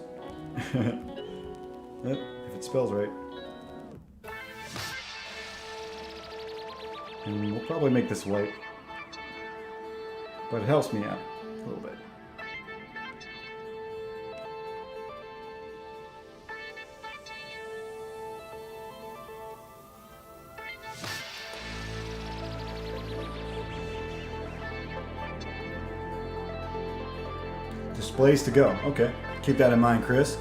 Speaker 1: If it spells right. And we'll probably make this white. But it helps me out a little bit. Displays to go. Okay. Keep that in mind, Chris.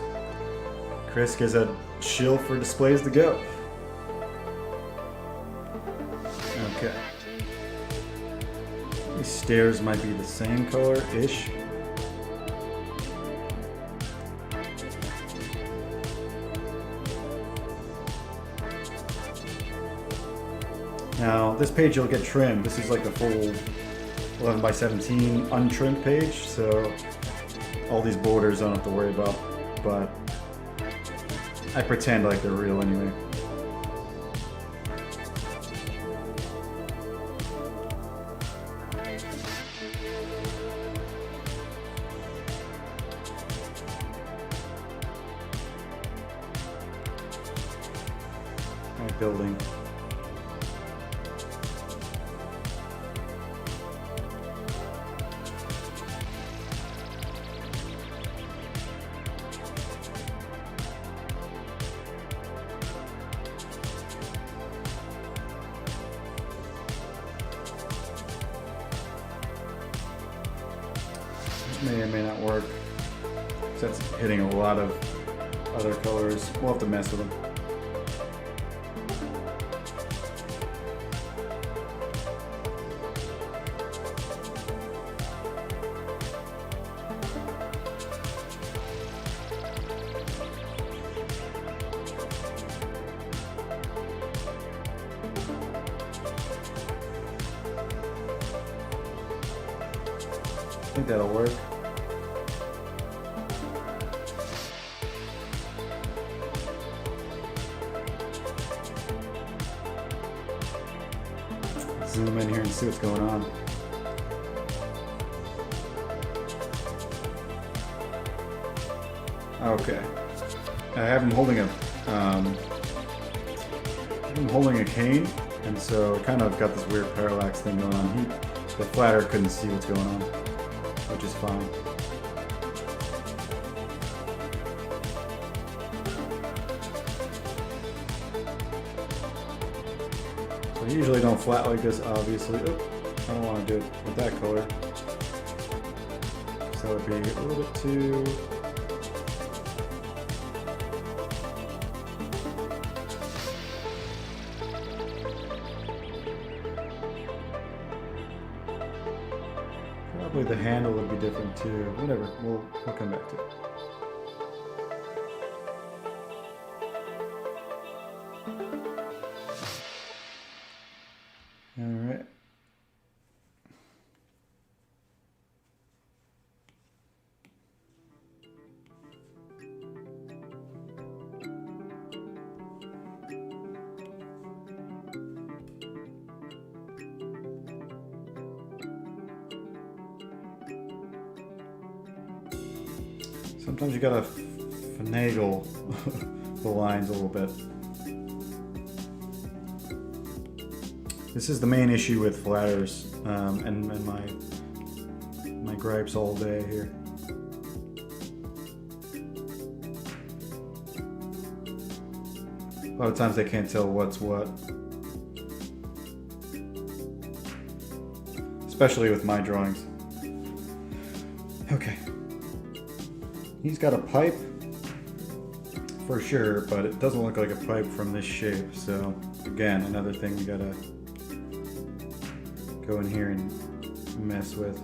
Speaker 1: Chris gets a shill for displays to go. Okay. These stairs might be the same color-ish. Now, this page will get trimmed. This is like the full 11 by 17 untrimmed page, so all these borders I don't have to worry about, but I pretend like they're real anyway. Building. May or may not work. That's hitting a lot of other colors. We'll have to mess with them. I think that'll work. Zoom in here and see what's going on. Okay. I have him holding a cane, and so kind of got this weird parallax thing going on. The flatter couldn't see what's going on, which is fine. So I usually don't flat like this, obviously. Oop, I don't want to do it with that color. So it would be a little bit too... Probably the handle would be different too. Whatever, we'll come back to it. All right. Sometimes you gotta finagle the lines a little bit. This is the main issue with flatters and my gripes all day here. A lot of times they can't tell what's what. Especially with my drawings. Okay. He's got a pipe for sure, but it doesn't look like a pipe from this shape. So again, another thing we gotta go in here and mess with.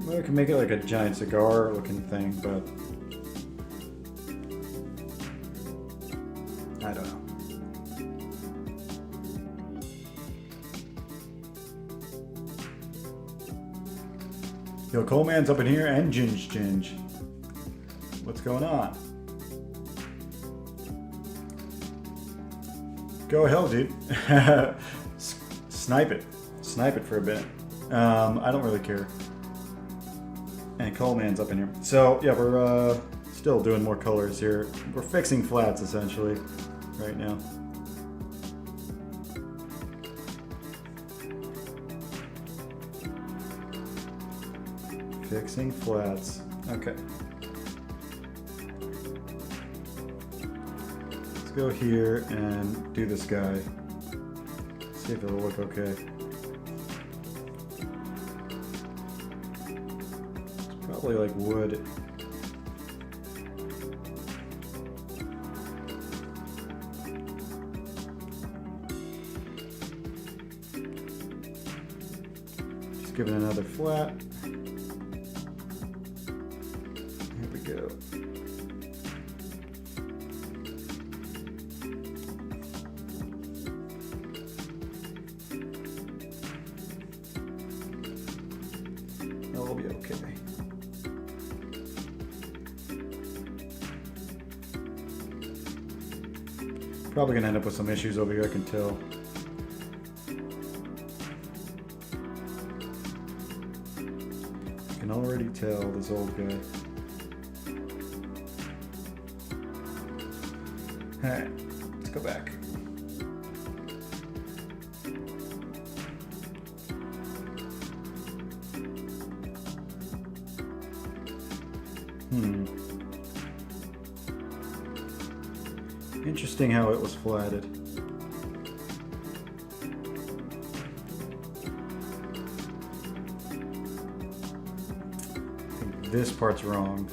Speaker 1: Well, I can make it like a giant cigar looking thing, but I don't know. Yo, Coleman's up in here and Ginge. What's going on? Go hell, dude. Snipe it. Snipe it for a bit. I don't really care. And Coleman's up in here. So, yeah, we're still doing more colors here. We're fixing flats, essentially, right now. Fixing flats. Okay. Let's go here and do this guy. See if it'll look okay. It's probably like wood. Just give it another flat. Here we go. That'll be okay. Probably gonna end up with some issues over here, I can tell. I can already tell this old guy. Alright, let's go back. Interesting how it was flatted. I think this part's wrong.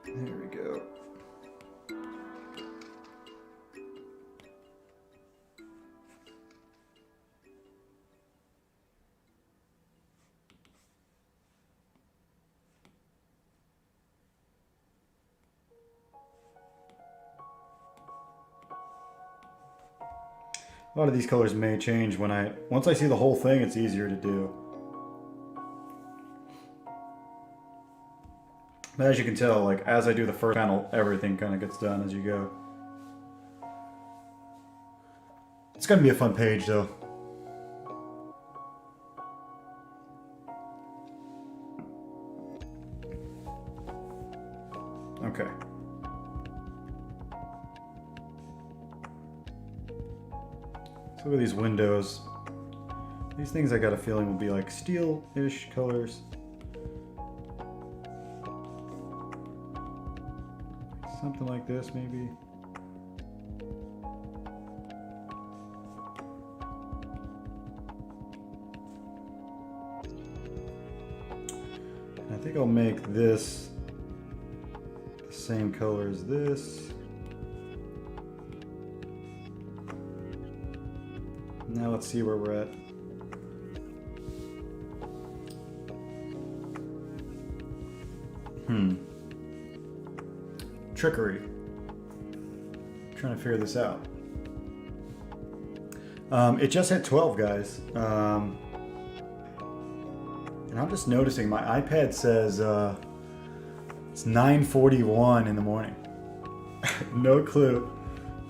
Speaker 1: There we go. A lot of these colors may change once I see the whole thing, it's easier to do. But as you can tell, like as I do the first panel, everything kind of gets done as you go. It's gonna be a fun page though. Okay. So look at these windows. These things I got a feeling will be like steel-ish colors. Something like this, maybe. I think I'll make this the same color as this. Now let's see where we're at. Trickery. trying to figure this out. It just hit 12, guys. And I'm just noticing my iPad says it's 9:41 in the morning. No clue.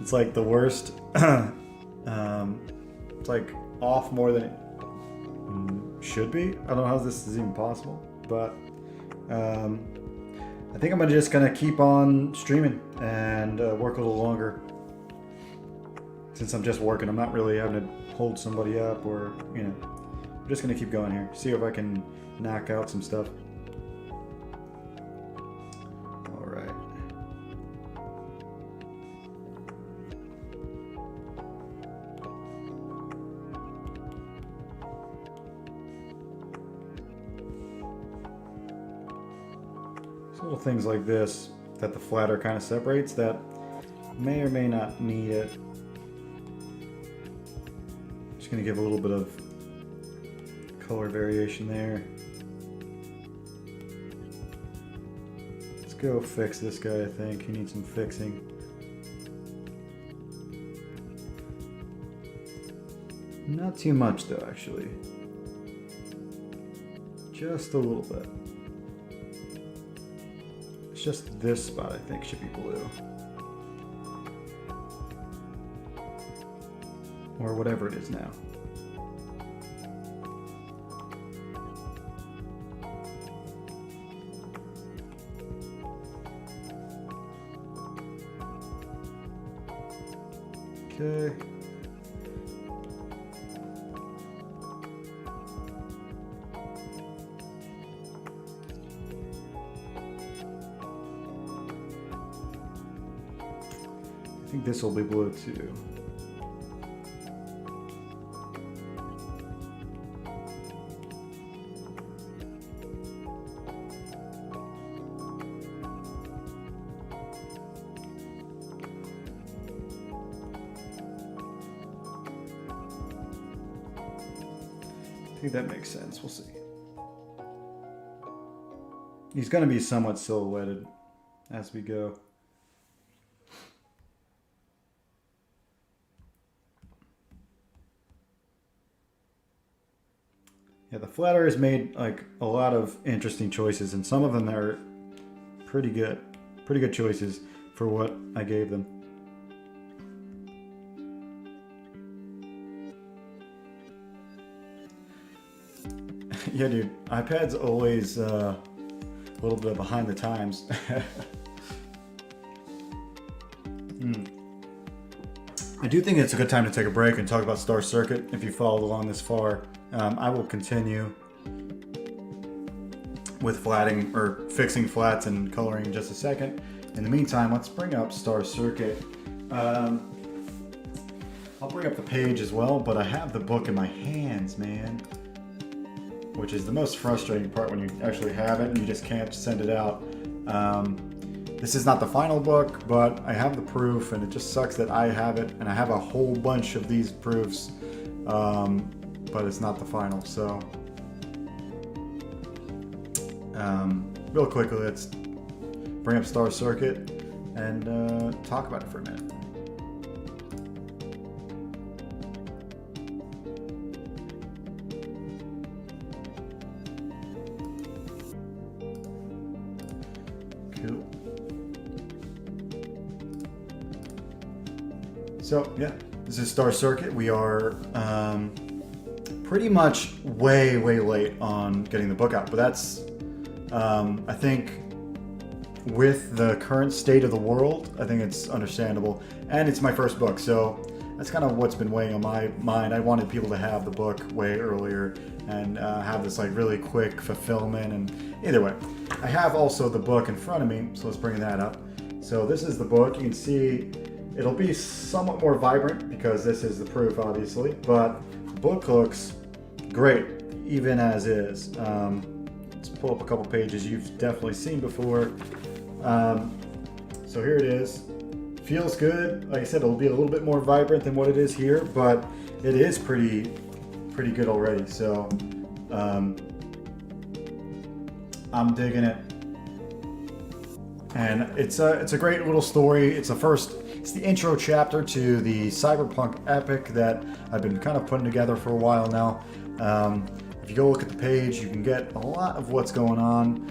Speaker 1: It's like the worst. It's like off more than it should be. I don't know how this is even possible, but I think I'm just gonna keep on streaming and work a little longer. Since I'm just working, I'm not really having to hold somebody up or, you know, I'm just gonna keep going here. See if I can knock out some stuff. All right. So little things like this that the flatter kind of separates that may or may not need it. Just gonna give a little bit of color variation there. Let's go fix this guy, I think. He needs some fixing. Not too much though, actually. Just a little bit. It's just this spot I think should be blue. Or whatever it is now. Okay. I think this will be blue too. I think that makes sense. We'll see. He's going to be somewhat silhouetted as we go. Yeah, the flatter has made like a lot of interesting choices, and some of them are pretty good choices for what I gave them. Yeah, dude, iPad's always a little bit behind the times. I do think it's a good time to take a break and talk about Star Circuit. If you followed along this far, I will continue with flatting or fixing flats and coloring in just a second. In the meantime, let's bring up Star Circuit. I'll bring up the page as well, but I have the book in my hands, man. Which is the most frustrating part when you actually have it and you just can't send it out. This is not the final book, but I have the proof, and it just sucks that I have it, and I have a whole bunch of these proofs, but it's not the final. So, real quickly, let's bring up Star Circuit and talk about it for a minute. So yeah, this is Star Circuit. We are pretty much way late on getting the book out, but that's I think with the current state of the world, I think it's understandable, and it's my first book, so that's kind of what's been weighing on my mind. I wanted people to have the book way earlier and have this like really quick fulfillment, and either way, I have also the book in front of me, so let's bring that up. So this is the book. You can see it'll be somewhat more vibrant because this is the proof, obviously, but the book looks great, even as is. Let's pull up a couple pages you've definitely seen before. So here it is. Feels good. Like I said, it'll be a little bit more vibrant than what it is here, but it is pretty good already. So I'm digging it. And it's a great little story. It's It's the intro chapter to the cyberpunk epic that I've been kind of putting together for a while now. If you go look at the page, you can get a lot of what's going on.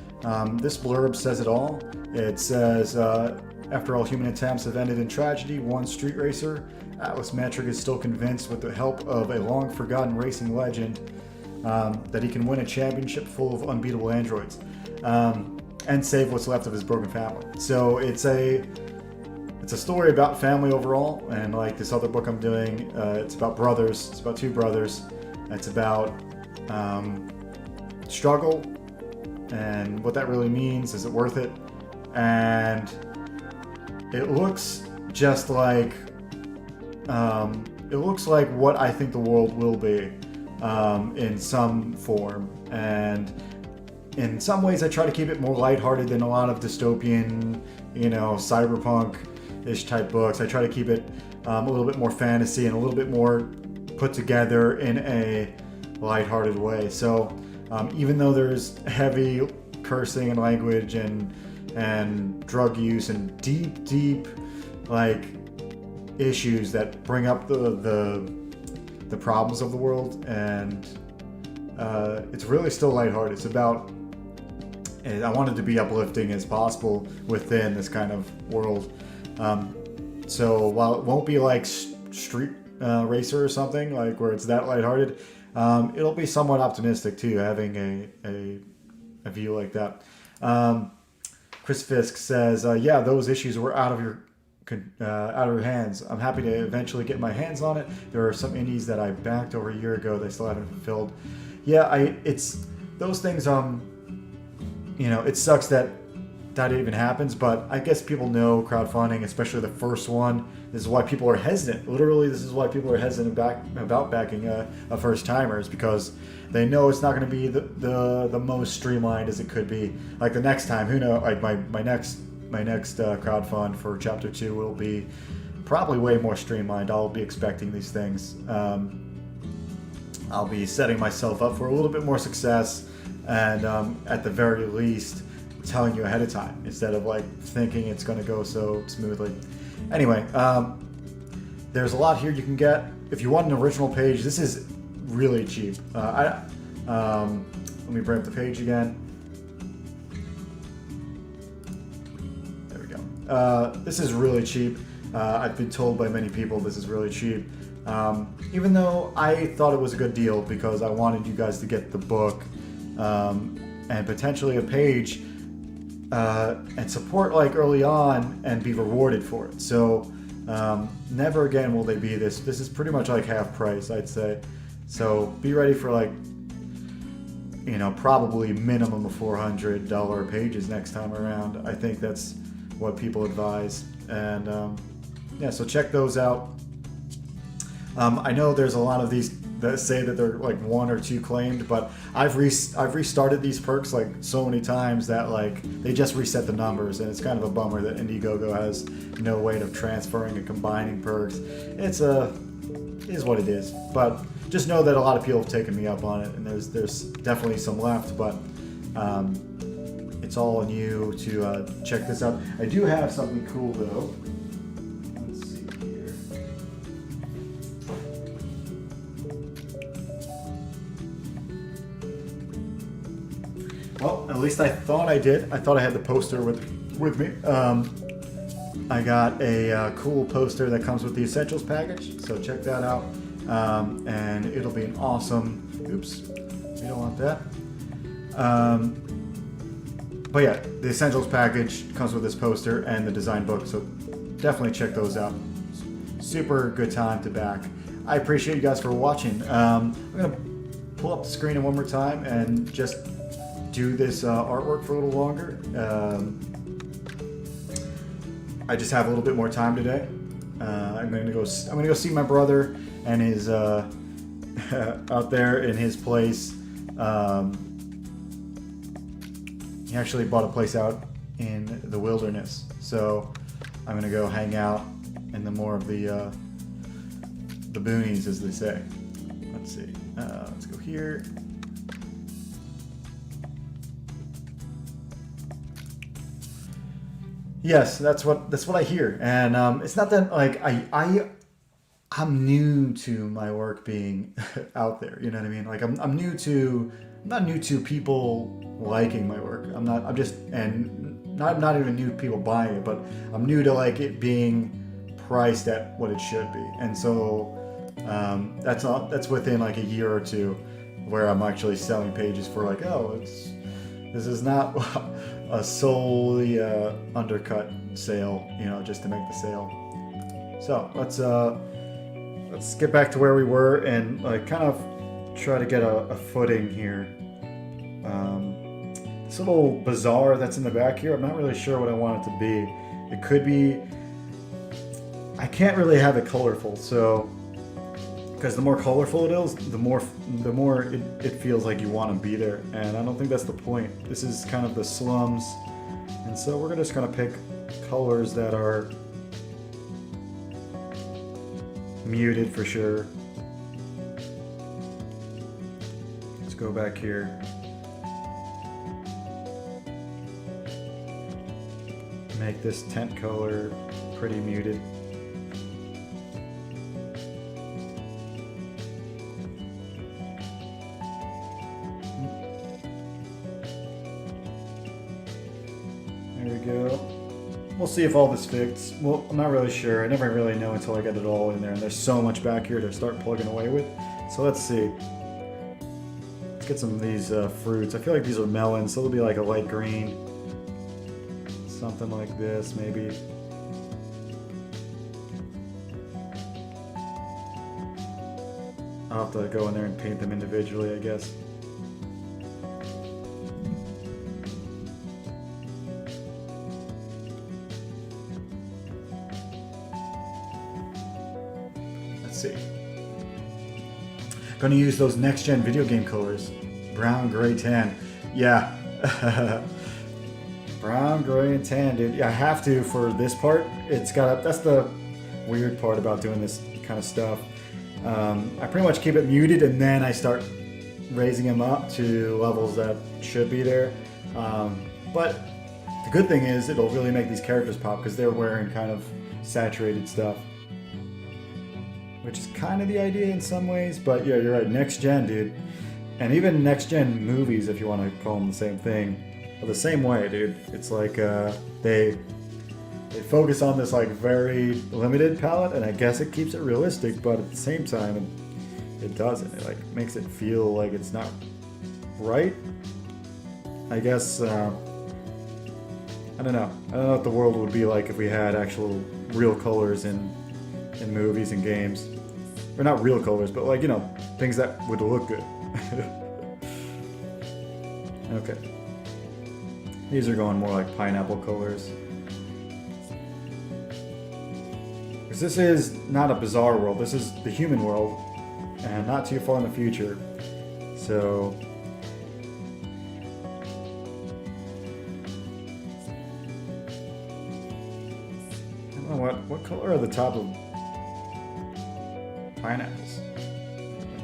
Speaker 1: This blurb says it all. It says, after all human attempts have ended in tragedy, one street racer, Atlas Metric, is still convinced with the help of a long-forgotten racing legend that he can win a championship full of unbeatable androids and save what's left of his broken family. So it's a story about family overall, and like this other book I'm doing, it's about brothers. It's about two brothers. It's about struggle and what that really means. Is it worth it? And it looks just like what I think the world will be in some form. And in some ways, I try to keep it more lighthearted than a lot of dystopian, cyberpunk-ish type books. I try to keep it a little bit more fantasy and a little bit more put together in a lighthearted way. So even though there's heavy cursing and language and drug use and deep like issues that bring up the problems of the world, and it's really still lighthearted. It's about, I wanted to be uplifting as possible within this kind of world. So while it won't be like Street Racer or something like where it's that lighthearted, it'll be somewhat optimistic too, having a view like that. Chris Fisk says, yeah, those issues were out of your hands. I'm happy to eventually get my hands on it. There are some indies that I backed over a year ago that I still haven't fulfilled. Yeah, it's those things. It sucks that even happens, but I guess people know crowdfunding, especially the first one. This is why people are hesitant. Literally, this is why people are hesitant about backing a first timer, is because they know it's not going to be the most streamlined as it could be. Like the next time, who knows? Like my next crowdfund for chapter 2 will be probably way more streamlined. I'll be expecting these things. I'll be setting myself up for a little bit more success, and at the very least, telling you ahead of time instead of like thinking it's going to go so smoothly. Anyway, there's a lot here you can get. If you want an original page, this is really cheap. Let me bring up the page again. There we go. This is really cheap. I've been told by many people this is really cheap. Even though I thought it was a good deal because I wanted you guys to get the book and potentially a page and support like early on and be rewarded for it. So never again will they be this. This is pretty much like half price, I'd say. So be ready for like, probably minimum of $400 pages next time around. I think that's what people advise. And yeah, so check those out. I know there's a lot of these that say that they're like 1 or 2 claimed, but I've restarted these perks like so many times that like they just reset the numbers, and it's kind of a bummer that Indiegogo has no way of transferring and combining perks. It is what it is, but just know that a lot of people have taken me up on it, and there's definitely some left, but it's all on you to check this out. I do have something cool though. Let's see here. Well, at least I thought I did. I thought I had the poster with me. I got a cool poster that comes with the Essentials package, so check that out. And it'll be an awesome... Oops, we don't want that. But yeah, the Essentials package comes with this poster and the design book, so definitely check those out. Super good time to back. I appreciate you guys for watching. I'm going to pull up the screen one more time and just do this artwork for a little longer. I just have a little bit more time today. I'm gonna go see my brother and his out there in his place. He actually bought a place out in the wilderness, so I'm gonna go hang out in the more of the boonies, as they say. Let's see. Let's go here. Yes, that's what I hear, and it's not that like I'm new to my work being out there. You know what I mean? Like I'm new to I'm not new to people liking my work. I'm not. I'm just and not even new to people buying it, but I'm new to like it being priced at what it should be, and so that's within like a year or two where I'm actually selling pages for like this is not a solely undercut sale, just to make the sale. So let's get back to where we were and like kind of try to get a footing here. This little bazaar that's in the back here, I'm not really sure what I want it to be. It could be. I can't really have it colorful, so because the more colorful it is, the more it feels like you want to be there, and I don't think that's the point. This is kind of the slums, and so we're just gonna pick colors that are muted for sure. Let's go back here. Make this tent color pretty muted. There we go. We'll see if all this fits. Well, I'm not really sure. I never really know until I get it all in there, and there's so much back here to start plugging away with. So let's see. Let's get some of these fruits. I feel like these are melons, so it'll be like a light green. Something like this, maybe. I'll have to go in there and paint them individually, I guess. Let's see. Gonna use those next-gen video game colors. Brown, gray, tan. Yeah. Brown, gray, and tan, dude. Yeah, I have to for this part. That's the weird part about doing this kind of stuff. I pretty much keep it muted and then I start raising them up to levels that should be there. But the good thing is it'll really make these characters pop because they're wearing kind of saturated stuff. Which is kind of the idea in some ways, but yeah, you're right. Next gen, dude. And even next gen movies, if you want to call them the same thing, are the same way, dude. It's like they focus on this like very limited palette, and I guess it keeps it realistic, but at the same time, it doesn't. It like makes it feel like it's not right. I guess I don't know. I don't know what the world would be like if we had actual real colors in movies and games. Or not real colors, but like, things that would look good. Okay. These are going more like pineapple colors. Because this is not a bizarre world, this is the human world, and not too far in the future. So I don't know what color are the top of pineapples?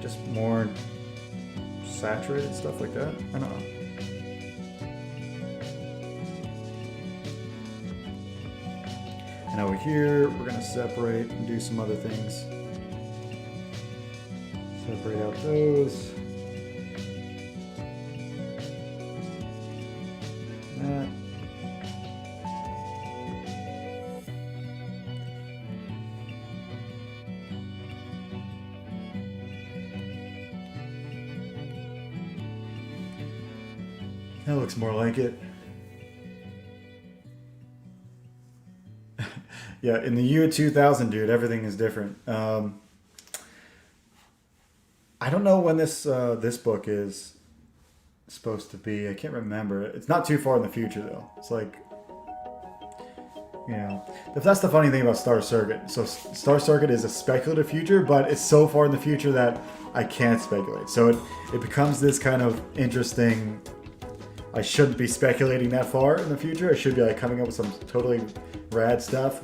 Speaker 1: Just more saturated stuff like that? I don't know. And over here, we're gonna separate and do some other things. Separate out those. That. That looks more like it. Yeah, in the year 2000, dude, everything is different. I don't know when this book is supposed to be. I can't remember. It's not too far in the future, though. It's like, that's the funny thing about Star Circuit. So Star Circuit is a speculative future, but it's so far in the future that I can't speculate. So it becomes this kind of interesting. I shouldn't be speculating that far in the future. I should be like coming up with some totally rad stuff.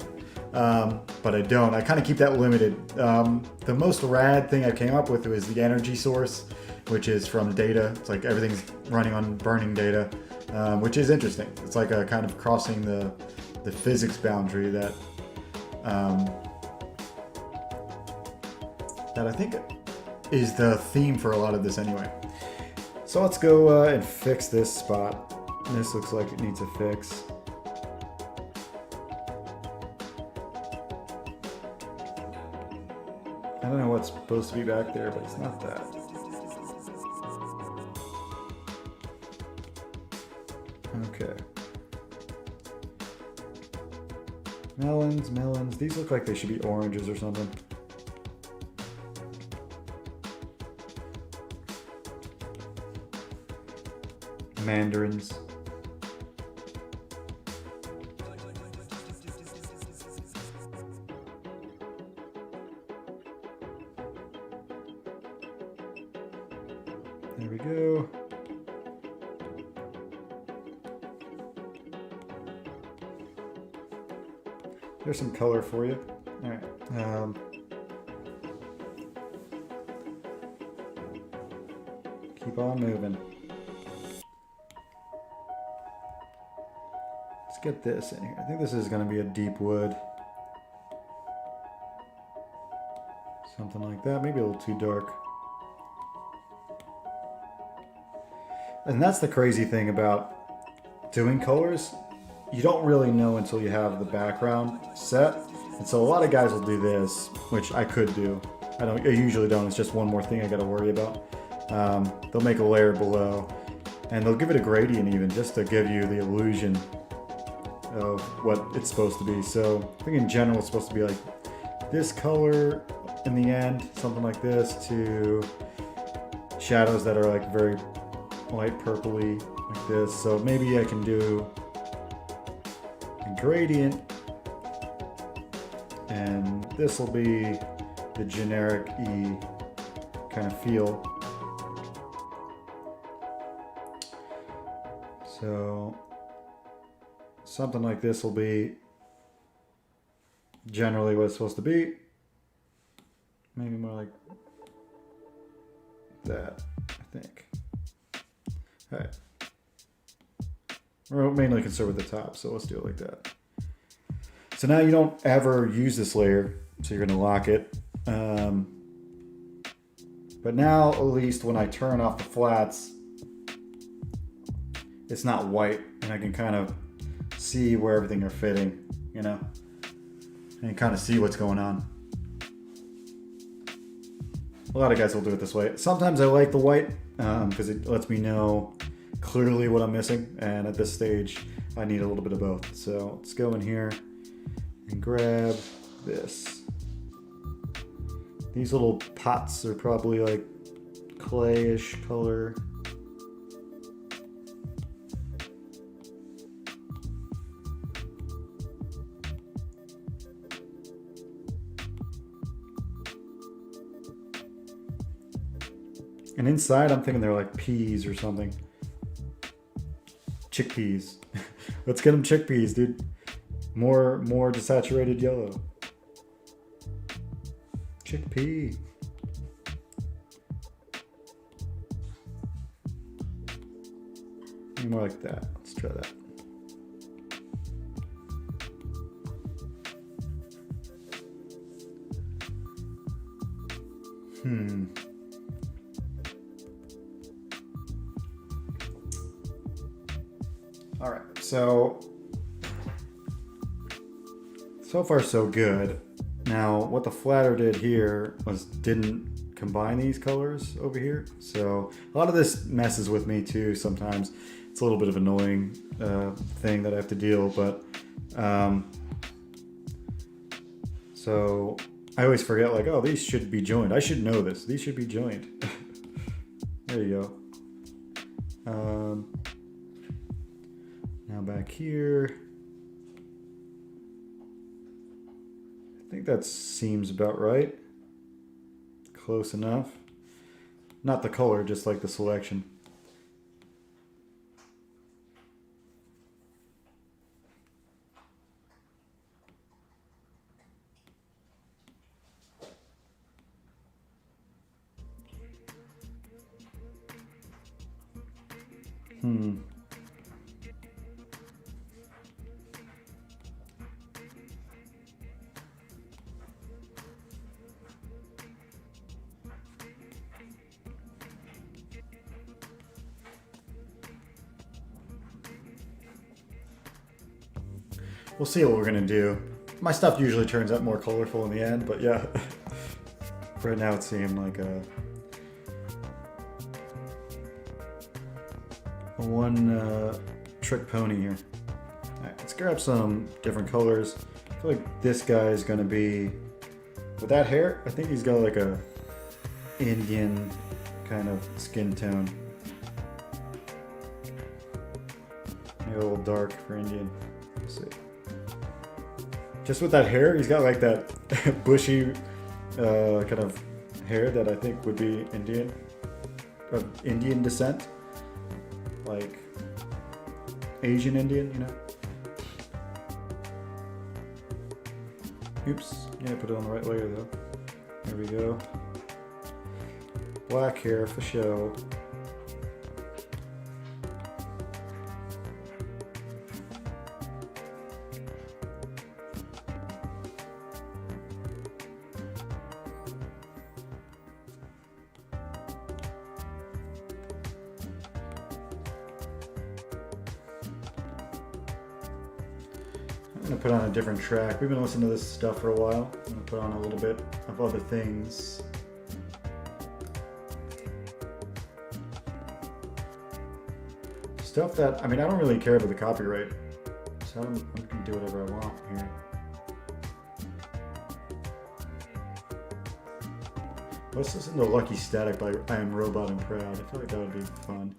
Speaker 1: But I don't. I kind of keep that limited. The most rad thing I came up with was the energy source, which is from data. It's like everything's running on burning data, which is interesting. It's like a kind of crossing the the physics boundary that that I think is the theme for a lot of this anyway. So let's go and fix this spot. This looks like it needs a fix. I don't know what's supposed to be back there, but it's not that. Okay. Melons, melons. These look like they should be oranges or something. Mandarins. There we go. There's some color for you. All right. Keep on moving. Let's get this in here. I think this is going to be a deep wood. Something like that. Maybe a little too dark. And that's the crazy thing about doing colors. You don't really know until you have the background set. And so a lot of guys will do this, which I could do. I usually don't. It's just one more thing I got to worry about. They'll make a layer below and they'll give it a gradient even just to give you the illusion of what it's supposed to be. So I think in general it's supposed to be like this color in the end, something like this, to shadows that are like very light purpley like this. So maybe I can do a gradient and this will be the generic E kind of feel. So something like this will be generally what it's supposed to be. Maybe more like that, I think. All right. We're mainly concerned with the top, so let's do it like that. So now you don't ever use this layer, so you're going to lock it. But now, at least when I turn off the flats, it's not white, and I can kind of see where everything are fitting, you know, and kind of see what's going on. A lot of guys will do it this way. Sometimes I like the white because it lets me know clearly what I'm missing, and at this stage I need a little bit of both. So let's go in here and grab this. These little pots are probably like clayish color. And inside I'm thinking they're like peas or something. Chickpeas. Let's get them chickpeas, dude. More desaturated yellow. Chickpea. Maybe more like that. Let's try that. All right, so far so good. Now what the flatter did here was didn't combine these colors over here. So a lot of this messes with me too sometimes. It's a little bit of an annoying thing that I have to deal, but so I always forget like, oh, these should be joined. I should know this. These should be joined. There you go. Now back here, I think that seems about right. Close enough. Not the color, just like the selection. we'll see what we're gonna do. My stuff usually turns out more colorful in the end, but yeah. Right now it seemed like a one trick pony here. Alright, let's grab some different colors. I feel like this guy is gonna be, with that hair, I think he's got like a Indian kind of skin tone. Maybe a little dark for Indian. Let's see. Just with that hair, he's got like that bushy kind of hair that I think would be Indian, of Indian descent, like Asian Indian, you know. Oops, yeah, put it on the right layer though. There we go. Black hair for show. I'm gonna put on a different track. We've been listening to this stuff for a while. I'm gonna put on a little bit of other things. Stuff that, I mean, I don't really care about the copyright, so I'm gonna do whatever I want here. Let's listen to Lucky Static by I Am Robot and Proud. I feel like that would be fun.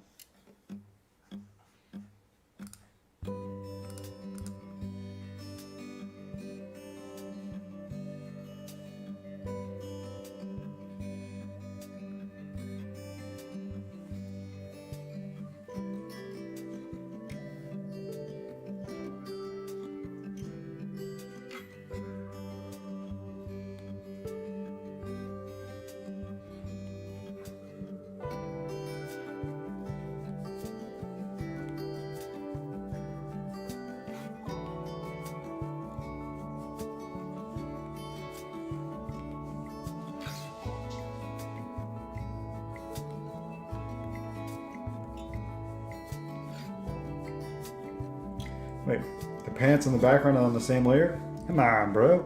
Speaker 1: Wait, the pants in the background are on the same layer? Come on, bro.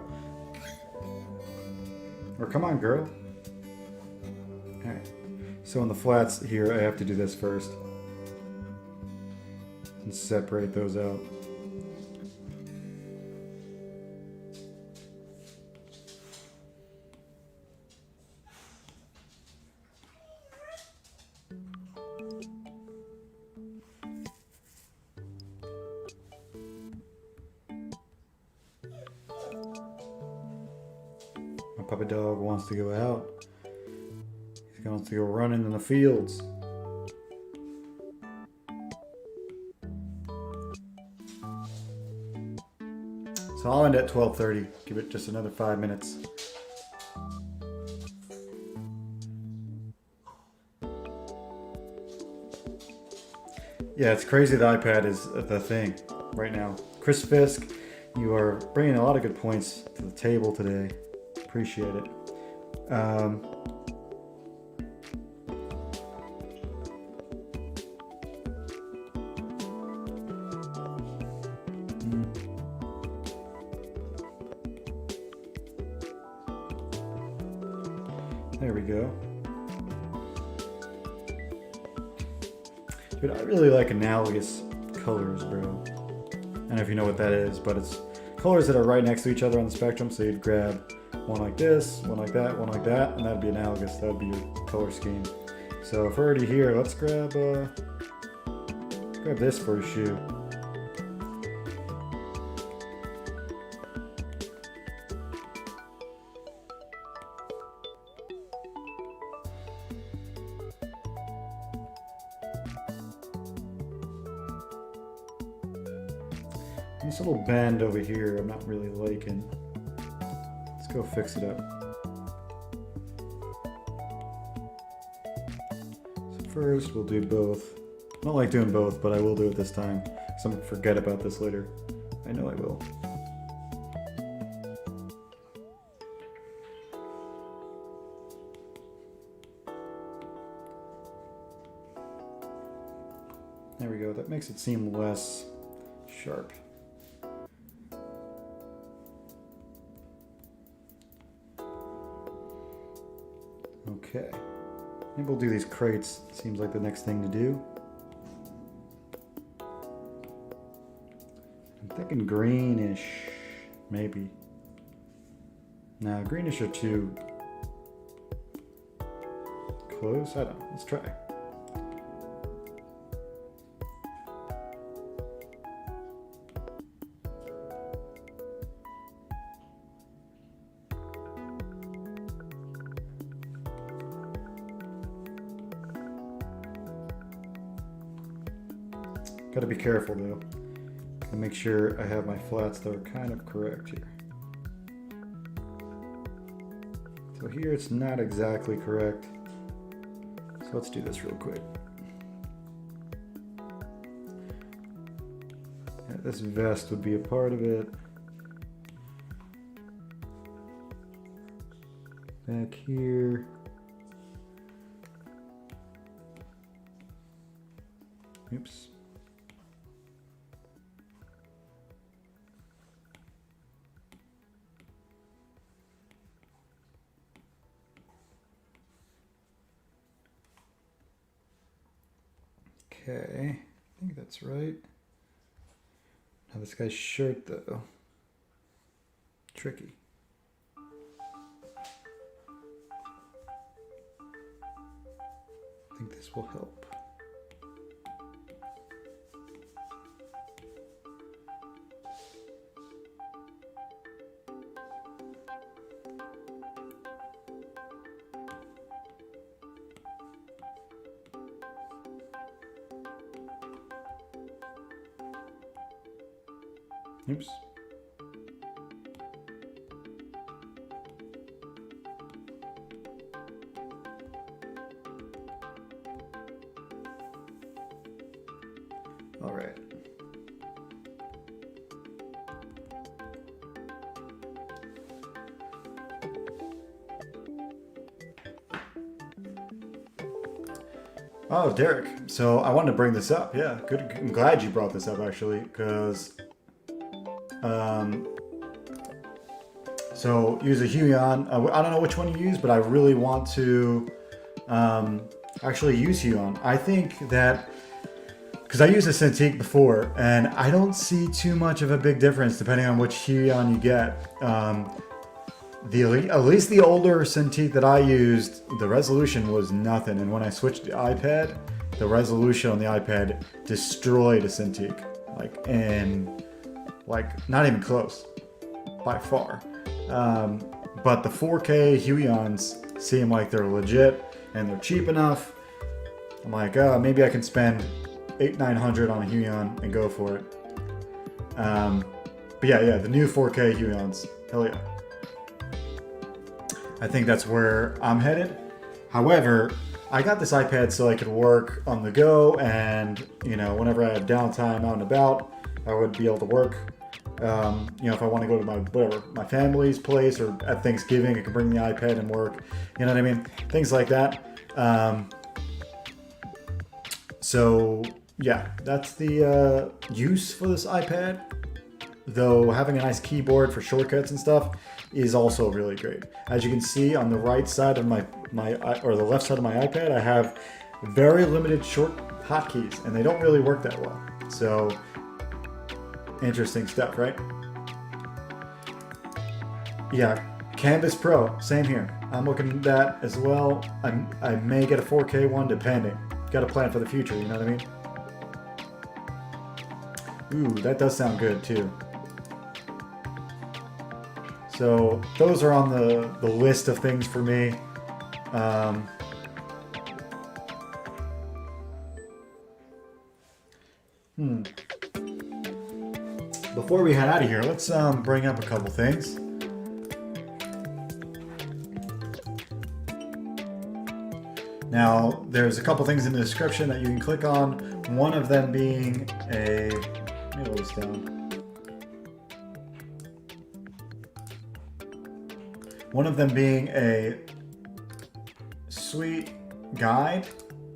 Speaker 1: Or come on, girl. Alright. So in the flats here, I have to do this first. And separate those out. My puppy dog wants to go out. He wants to go running in the fields. So I'll end at 12:30. Give it just another 5 minutes. Yeah, it's crazy the iPad is the thing right now. Chris Fisk, you are bringing a lot of good points to the table today. Appreciate it. There we go. Dude, I really like analogous colors, bro. I don't know if you know what that is, but it's colors that are right next to each other on the spectrum. So you'd grab one like this, one like that, one like that, and that'd be analogous. That would be your color scheme. So if we're already here, let's grab this for a shoe. This little bend over here, I'm not really liking. Let's go fix it up. So first, we'll do both. I don't like doing both, but I will do it this time. So I'm gonna forget about this later. I know I will. There we go. That makes it seem less sharp. Okay. Maybe we'll do these crates. Seems like the next thing to do. I'm thinking greenish, maybe. Nah, greenish are too close. I don't know. Let's try. Gotta be careful though. Gotta make sure I have my flats that are kind of correct here. So here it's not exactly correct. So let's do this real quick. Yeah, this vest would be a part of it. Back here. Oops. Okay, I think that's right. Now this guy's shirt though, tricky. I think this will help. Oops. All right. Oh, Derek. So I wanted to bring this up. Yeah, good. I'm glad you brought this up actually, because so use a Huion. I don't know which one you use, but I really want to actually use Huion. I think that because I used a Cintiq before, and I don't see too much of a big difference depending on which Huion you get. At least the older Cintiq that I used, the resolution was nothing, and when I switched to iPad, the resolution on the iPad destroyed a Cintiq, like not even close, by far. But the 4K Huions seem like they're legit and they're cheap enough. I'm like, maybe I can spend $800-900 on a Huion and go for it. But yeah, the new 4K Huions, hell yeah. I think that's where I'm headed. However, I got this iPad so I could work on the go, and whenever I had downtime out and about, I would be able to work. If I want to go to my family's place, or at Thanksgiving, I can bring the iPad and work. You know what I mean? Things like that. So yeah, that's the use for this iPad. Though having a nice keyboard for shortcuts and stuff is also really great. As you can see on the right side of or the left side of my iPad, I have very limited short hotkeys, and they don't really work that well. So interesting stuff, right? Yeah, Canvas Pro, same here. I'm looking at that as well. I may get a 4K one, depending. Got to plan for the future, you know what I mean? Ooh, that does sound good too. So those are on the list of things for me. Before we head out of here, let's bring up a couple things. Now, there's a couple things in the description that you can click on. One of them being let me hold this down. One of them being a sweet guide.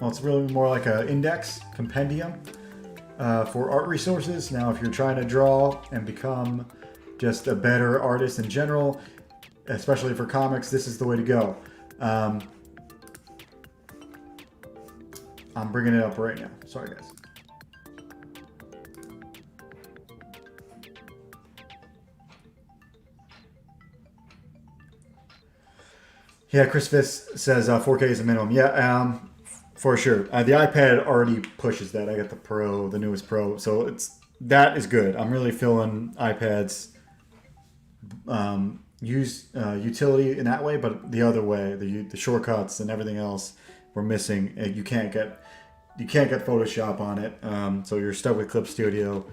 Speaker 1: Well, it's really more like an index, compendium for art resources. Now, if you're trying to draw and become just a better artist in general, especially for comics, this is the way to go. I'm bringing it up right now. Sorry, guys. Yeah, Chris Fisk says 4K is a minimum. Yeah, for sure. The iPad already pushes that. I got the Pro, the newest Pro, so that is good. I'm really feeling iPads use utility in that way, but the other way, the shortcuts and everything else, we're missing. You can't get Photoshop on it, so you're stuck with Clip Studio.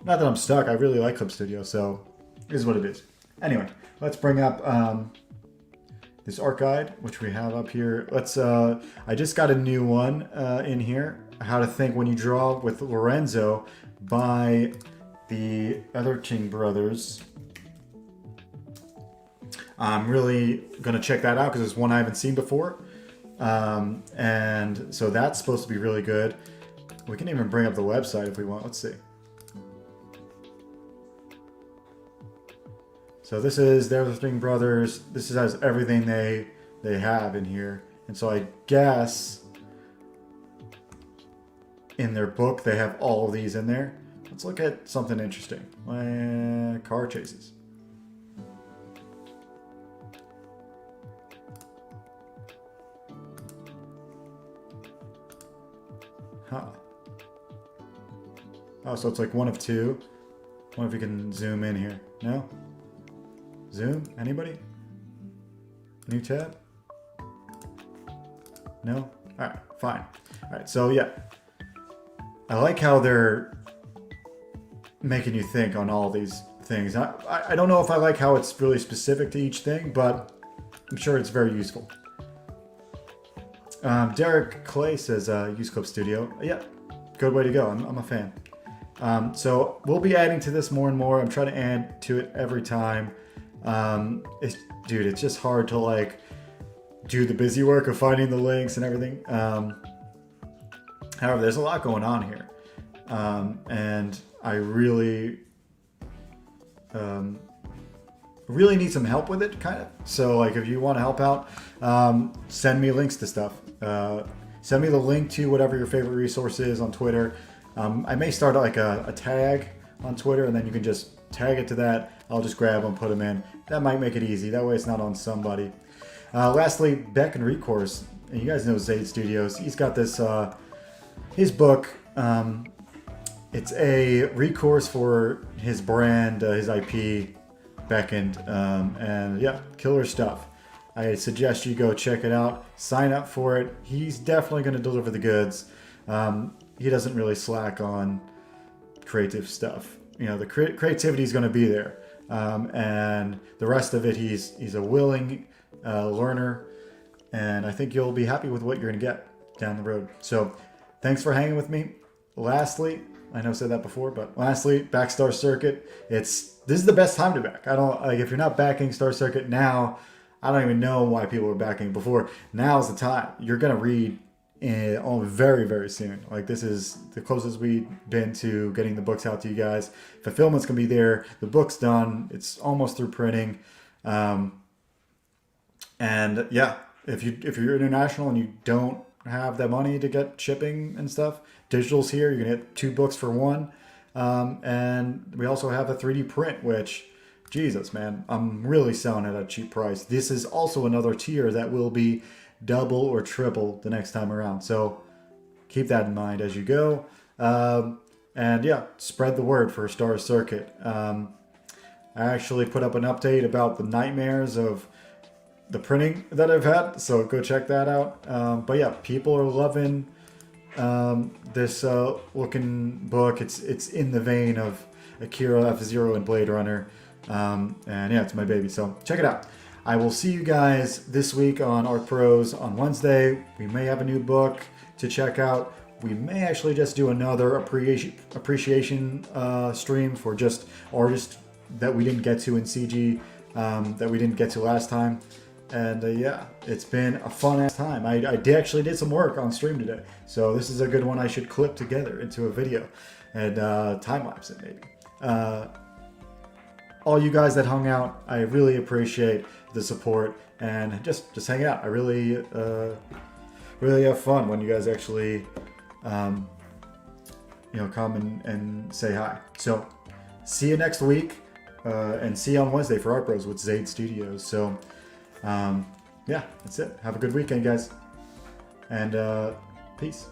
Speaker 1: Not that I'm stuck. I really like Clip Studio, so it is what it is. Anyway, let's bring up this art guide, which we have up here. Let's. I just got a new one in here. How to Think When You Draw with Lorenzo by the Etherton brothers. I'm really gonna check that out because it's one I haven't seen before, and so that's supposed to be really good. We can even bring up the website if we want. Let's see. So this is the Etherton brothers. This has everything they have in here, and so I guess in their book they have all of these in there. Let's look at something interesting. Car chases. Huh. Oh, so it's like one of two. I wonder if we can zoom in here. No? Zoom? Anybody? New tab? No? Alright, fine. Alright, so yeah. I like how they're making you think on all these things. I don't know if I like how it's really specific to each thing, but I'm sure it's very useful. Derek Clay says, use Clip Studio. Yeah, good way to go. I'm a fan. So we'll be adding to this more and more. I'm trying to add to it every time. Dude, it's just hard to like do the busy work of finding the links and everything. However, there's a lot going on here. And I really need some help with it, kind of. So like if you want to help out, send me links to stuff. Send me the link to whatever your favorite resource is on Twitter. I may start like a tag on Twitter, and then you can just tag it to that. I'll just grab them, put them in. That might make it easy. That way it's not on somebody. Lastly, BECKONED RECOURSE. And you guys know Zaid Studios. He's got this, his book. It's a recourse for his brand, his IP, BECKONED. And yeah, killer stuff. I suggest you go check it out. Sign up for it. He's definitely going to deliver the goods. He doesn't really slack on creative stuff. You know, the creativity is going to be there. And the rest of it, he's a willing learner. And I think you'll be happy with what you're going to get down the road. So thanks for hanging with me. Lastly, I know I said that before, but lastly, back Star Circuit. This is the best time to back. I don't like if you're not backing Star Circuit now. I don't even know why people were backing before. Now's the time. You're gonna read very, very soon. Like this is the closest we've been to getting the books out to you guys. Fulfillment's gonna be there. The book's done. It's almost through printing. And yeah, if you're international and you don't have that money to get shipping and stuff, digital's here. You're gonna get 2 books for 1. And we also have a 3D print, which, Jesus, man, I'm really selling it at a cheap price. This is also another tier that will be double or triple the next time around. So keep that in mind as you go. And yeah, spread the word for Star Circuit. I actually put up an update about the nightmares of the printing that I've had, so go check that out. But yeah, people are loving this looking book. It's in the vein of Akira, F-Zero, and Blade Runner. And yeah, it's my baby, so check it out. I will see you guys this week on Art Pros on Wednesday. We may have a new book to check out. We may actually just do another appreciation stream for just artists that we didn't get to in CG, that we didn't get to last time. And yeah, it's been a fun ass time. I actually did some work on stream today, so this is a good one I should clip together into a video and time lapse it maybe. All you guys that hung out, I really appreciate the support and just hang out. I really have fun when you guys actually come and say hi. So see you next week, and see you on Wednesday for Art Bros with Zaid Studios. So yeah, that's it. Have a good weekend, guys, and peace.